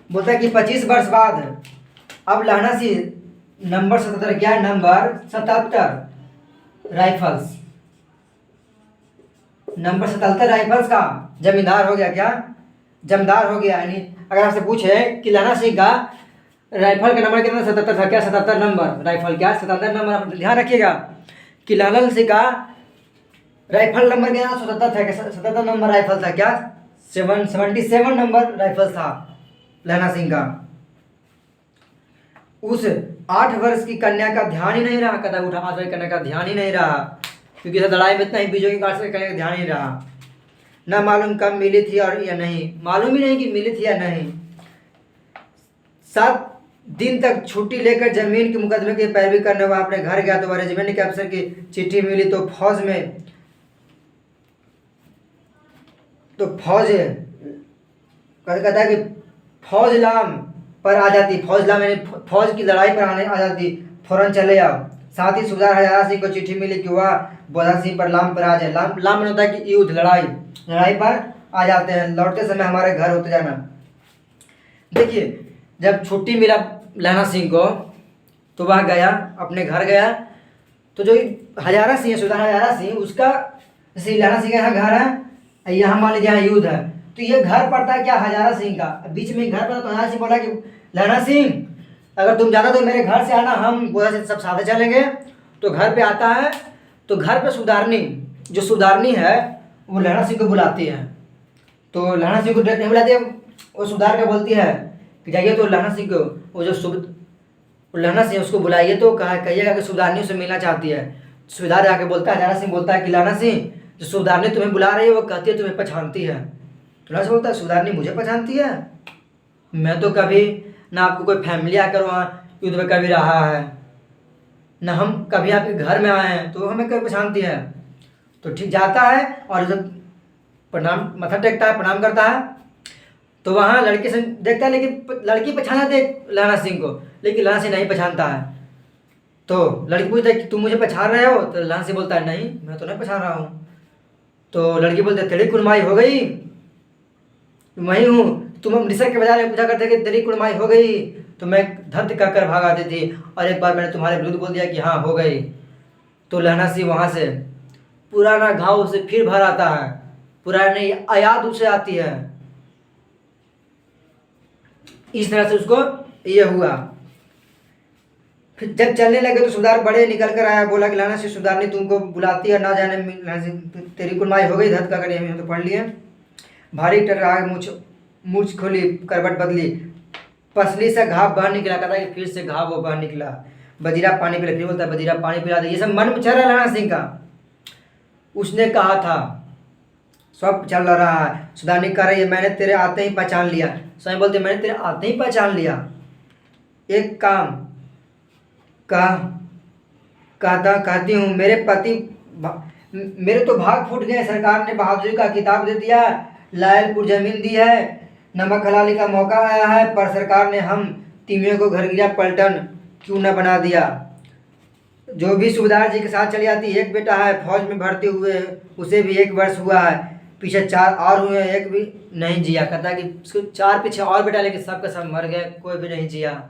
बोलता है कि 25 वर्ष बाद अब लहना सिंह नंबर 77, क्या नंबर 77 राइफल्स, नंबर 77 राइफल्स का जमींदार हो गया। क्या जमींदार हो गया। यानी अगर आपसे पूछे कि लहना सिंह का राइफल का नंबर कितना, 77 था, क्या 77 नंबर राइफल, क्या 77 नंबर। आप ध्यान रखिएगा कि लहना सिंह का राइफल नंबर कितना, 77 था, 77 नंबर राइफल था। क्या 77 नंबर राइफल था लहना सिंह का। उस 8 वर्ष की कन्या का ध्यान ही नहीं रहा, कदम उठा 8 वर्ष की कन्या का ध्यान ही नहीं रहा, क्योंकि लड़ाई में इतना ही बीजों की काट से कन्या का ध्यान ही रहा। न मालूम कब मिली थी और या नहीं, मालूम ही नहीं कि मिली थी या नहीं। 7 दिन तक छुट्टी लेकर जमीन के मुकदमे की पैरवी करने वह अपने घर गया तो वह रेजिमेंट के अफसर की चिट्ठी मिली। तो फौज कहता है कि फौज लाम पर आ जाती, फौज लाम यानी फौज की लड़ाई पर आ जाती, फौरन चले आओ। साथ ही सुबेदार हजारा सिंह को चिट्ठी मिली कि वह बोधा सिंह पर लाम पर आ जाए। लाम होता है कि युद्ध, लड़ाई पर आ जाते हैं, लौटते समय हमारे घर होते जाना। देखिए जब छुट्टी मिला लहना सिंह को तो वह गया, अपने घर गया। तो जो हजारा सिंह, सुबेदार हजारा सिंह, उसका जैसे लहना सिंह का यहाँ घर है, यहाँ मान लीजिए यहाँ युद्ध है, तो ये घर पड़ता है क्या हजारा सिंह का, बीच में घर पड़ता। तो हजारा सिंह बोला कि लहना सिंह अगर तुम जाना तो मेरे घर से आना, हम बोला से सब साथ चलेंगे। तो घर पे आता है तो घर पे सुबेदारनी है वो लहना सिंह को बुलाती है। तो लहना सिंह को डायरेक्ट नहीं बुलाती है, वो सुबेदार का बोलती है कि जाइए। तो लहना सिंह को वो जो लहना सिंह उसको बुलाइए तो कहिएगा कि सुधारनी उसे मिलना चाहती है। सुधार आके बोलता है, लहना सिंह बोलता है कि लहना सिंह, जो सुधारनी तुम्हें बुला रही है वो कहती है तुम्हें पहचानती है। तो लहना सिंह बोलता है, सुधारनी मुझे पहचानती है? मैं तो कभी ना आपको कोई फैमिली आकर वहाँ युद्ध में कभी रहा है, ना हम कभी आपके घर में आए हैं, तो हमें कभी पहचानती है। तो ठीक जाता है और जब प्रणाम मत्था टेकता है, प्रणाम करता है, तो वहाँ लड़के से देखता है, लेकिन लड़की पहचाना दे लहना सिंह को, लेकिन लहना सिंह नहीं पहचानता है। तो लड़की पूछता है कि तुम मुझे पहचान रहे हो? तो लहना सिंह बोलता है, नहीं मैं तो नहीं पहचान रहा हूँ। तो लड़की बोलती है, तेरी कुड़माई हो गई, वही हूँ। तुम हम निसर्ग के बाजार में पूछा करते कि तेरी कुड़माई हो गई, तो मैं धरती कहकर भाग आती थी, और एक बार मैंने तुम्हारे विरुद्ध बोल दिया कि हाँ हो गई। तो लहना सिंह वहाँ से पुराना घाव उसे फिर भर आता है, पुरानी याद उसे आती है। इस तरह से उसको ये हुआ। फिर जब चलने लगे तो सुधार बड़े निकल कर आया, बोला कि लहना सिंह, सुधारनी तुमको बुलाती है, ना जाने लहना सिंह तेरी कुड़माई हो गई, धत का कर तो पढ़ लिए। भारी टकराए मूछ खोली, करवट बदली, पसली से घाव बाहर निकला, कहता है कि फिर से घाव वो बाहर निकला। बजीरा पानी पिला, फिर बोलता है बजीरा पानी पिला दे। ये सब मन में चल रहा है लहना सिंह का। उसने कहा था, सब चल रहा है। सुधारनी कह रही है, मैंने तेरे आते ही पहचान लिया। स्वयं बोलते, मैंने तेरे आते ही पहचान लिया। एक काम कहती हूँ, मेरे तो भाग फूट गए। सरकार ने बहादुरी का किताब दे दिया, लायलपुर जमीन दी है, नमक हलाली का मौका आया है, पर सरकार ने हम तीमियों को घर गिरा पलटन क्यों न बना दिया। जो भी सूबेदार जी के साथ चली जाती, एक बेटा है फौज में भर्ती हुए, उसे भी 1 वर्ष हुआ है, पीछे 4 और हुए, एक भी नहीं जिया। कहता कि उसके 4 पीछे और बेटा, लेकिन सब के सब मर गए, कोई भी नहीं जिया।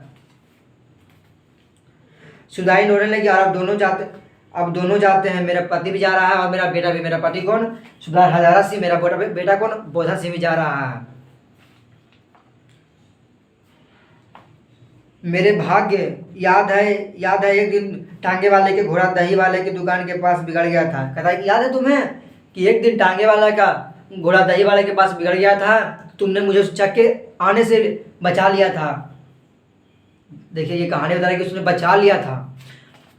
सुदाई रोने लगी, और अब दोनों जाते हैं, मेरा पति भी जा रहा है और मेरा बेटा भी। मेरा पति कौन? सुधार हजारा सिंह। मेरा बेटा कौन? बोधा सिंह भी जा रहा है। मेरे भाग्य याद है एक दिन टांगे वाले के घोड़ा दही वाले की दुकान के पास बिगड़ गया था। कहता है कि याद है तुम्हें कि एक दिन टांगे वाला का घोड़ा दही वाले के पास बिगड़ गया था, तुमने मुझे उस चक्के आने से बचा लिया था। देखिए ये कहानी बता रही है कि उसने बचा लिया था।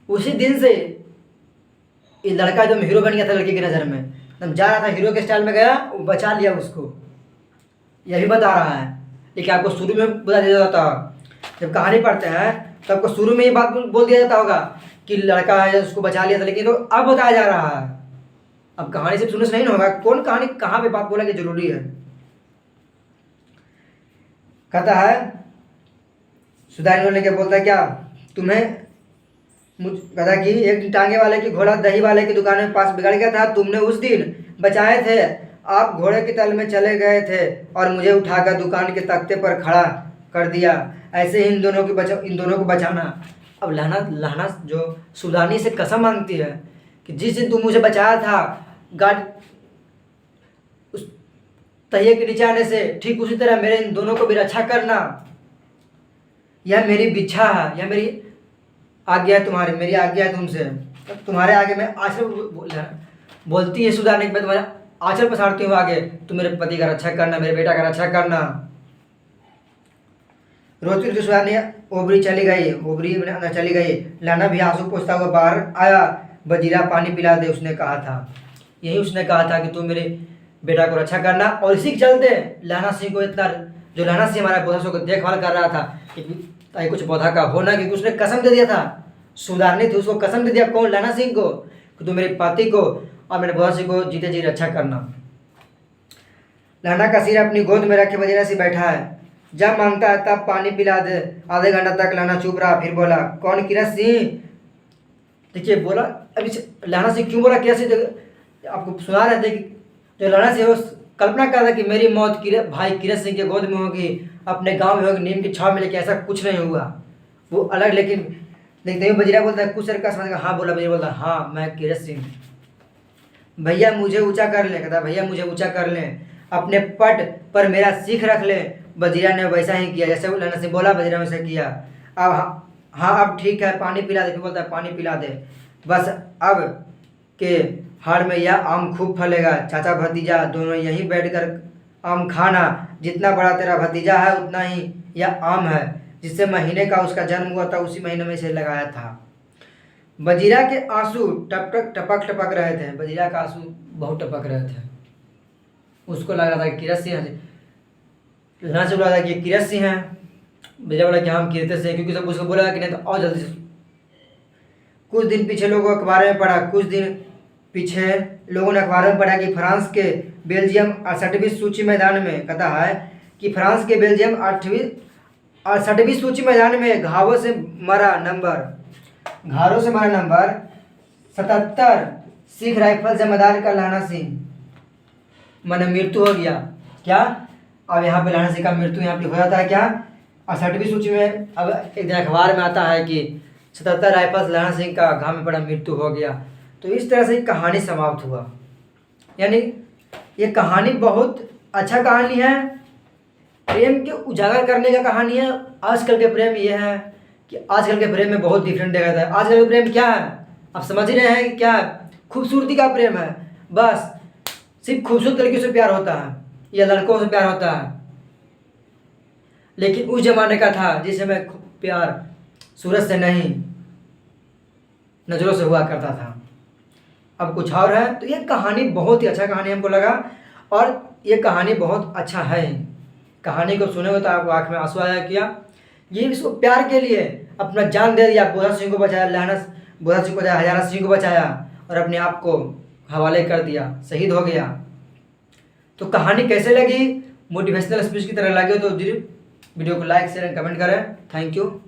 उसी दिन से ये लड़का जो हीरो बन गया था लड़की की नज़र में, तब जा रहा था हीरो के स्टाइल में, गया वो बचा लिया उसको, यह भी बता रहा है। लेकिन आपको शुरू में बता दिया जाता, जब कहानी पढ़ते हैं तो आपको शुरू में ये बात बोल दिया जाता होगा कि लड़का है उसको बचा लिया था, लेकिन तो अब बताया जा रहा है। अब कहानी सिर्फ सुनने से नहीं होगा, कौन कहानी कहाँ पे बात बोला कि जरूरी है। कहता है सुधारी होने के बोलता है, क्या तुम्हें कहता कि एक टांगे वाले की घोड़ा दही वाले की दुकान में पास बिगड़ गया था, तुमने उस दिन बचाए थे। आप घोड़े के तल में चले गए थे और मुझे उठाकर दुकान के तख्ते पर खड़ा कर दिया। ऐसे ही इन दोनों को बचाना। अब लहना जो सुधारनी से कसम मांगती है कि जिस दिन तुम मुझे बचाया था गाड़ी उस तहिए के नीचे आने से, ठीक उसी तरह मेरे इन दोनों को भी रक्षा करना। यह मेरी बिच्छा है, यह मेरी आज्ञा है तुम्हारी, मेरी आज्ञा है तुमसे। तुम्हारे आगे मैं आचरण बोलती है सुधारनी, मैं तुम्हारा आचरण पसारती हूँ आगे, तुम मेरे पति का रक्षा करना, मेरे बेटा का रक्षा करना। रोती सुधारनी ओबरी चली गई। लाना भी आंसू पोंछता हुआ बाहर आया। बजीरा पानी पिला दे, उसने कहा था। यही उसने कहा था कि तुम मेरे बेटा को रक्षा करना। और इसी के चलते लहना सिंह को इतना, जो लहना सिंह हमारा पौधा को देखभाल कर रहा था कि ताकि कुछ पौधा का होना, क्योंकि उसने कसम दे दिया था, सुधारनी थी, उसको कसम दे दिया। कौन? लहना सिंह को, कि तुम मेरे पति को और मेरे पौधा सिंह को जीते जी रक्षा करना। लहना का सिर अपनी गोद में रखे बजीरा सिंह बैठा है। जब मांगता है तब पानी पिला दे। आधे घंटा तक लहना चुप रहा, फिर बोला, कौन? किरत सिंह। देखिए बोला, अभी लहना सिंह क्यों बोला किरत सिंह, आपको सुना रहे थे कि जो लहना सिंह कल्पना कर था कि मेरी मौत भाई किरत सिंह के गोद में होगी, अपने गांव में होगी, नीम की छाव में, लेकिन ऐसा कुछ नहीं हुआ, वो अलग। लेकिन देखते हुए बजीरा बोलता है, कुछ सर का समझ, हाँ बोला। बजीरा बोलता, हाँ मैं किरत सिंह। भैया मुझे ऊँचा कर ले। कहता भैया मुझे ऊँचा कर लें, अपने पट पर मेरा सीख रख ले। बजीरा ने वैसा ही किया जैसे लहना सिंह बोला, बजीरा ने वैसा किया। अब हाँ अब ठीक है, पानी पिला दे। फिर बोलता है पानी पिला दे। बस अब के हाड़ में यह आम खूब फलेगा। चाचा भतीजा दोनों यहीं बैठकर आम खाना। जितना बड़ा तेरा भतीजा है उतना ही यह आम है। जिससे महीने का उसका जन्म हुआ था उसी महीने में इसे लगाया था। बजीरा के आंसू टपक टपक रहे थे, बजीरा का आंसू बहुत टपक रहे थे। उसको लग रहा था कि किरत सिंह है, लहना से बोला था कि किरत सिंह है। बजीरा बोला कि हम किरत सिंह, क्योंकि सब उसको बोला कि नहीं तो और जल्दी से। कुछ दिन पीछे लोगों अखबार में पढ़ा, कुछ दिन पीछे लोगों ने अखबार में पढ़ा कि फ्रांस के बेल्जियम 68वीं सूची मैदान में, कहता है कि फ्रांस के बेल्जियम 68वीं सूची मैदान में घावों से मरा नंबर 77 सिख राइफल जमादार का लहना सिंह, मन मृत्यु हो गया। क्या अब यहाँ पे लहना सिंह का मृत्यु यहाँ पे हो जाता है क्या? 68वीं सूची में अब एक दिन अखबार में आता है कि 77 राइफल्स लहना सिंह का घाव में पड़ा मृत्यु हो गया। तो इस तरह से कहानी समाप्त हुआ। यानी ये कहानी बहुत अच्छा कहानी है, प्रेम के उजागर करने का कहानी है। आजकल के प्रेम ये है कि आजकल के प्रेम में बहुत डिफरेंट देखा जाता है। आजकल के प्रेम क्या है आप समझ ही रहे हैं कि क्या है? खूबसूरती का प्रेम है, बस सिर्फ खूबसूरत लड़कियों से प्यार होता है या लड़कों से प्यार होता है। लेकिन उस जमाने का था जिस समय प्यार सूरज से नहीं नज़रों से हुआ करता था, अब कुछ और है। तो ये कहानी बहुत ही अच्छा कहानी हमको लगा और ये कहानी बहुत अच्छा है। कहानी को सुने हो तो आपको आँख में आंसू आया किया। ये इसको प्यार के लिए अपना जान दे दिया, बोधा सिंह को बचाया, बोधा सिंह को बचाया, हजारा सिंह को बचाया और अपने आप को हवाले कर दिया, शहीद हो गया। तो कहानी कैसे लगी? मोटिवेशनल स्पीच की तरह लगी हो तो जरूर वीडियो को लाइक शेयर एंड कमेंट करें। Thank you.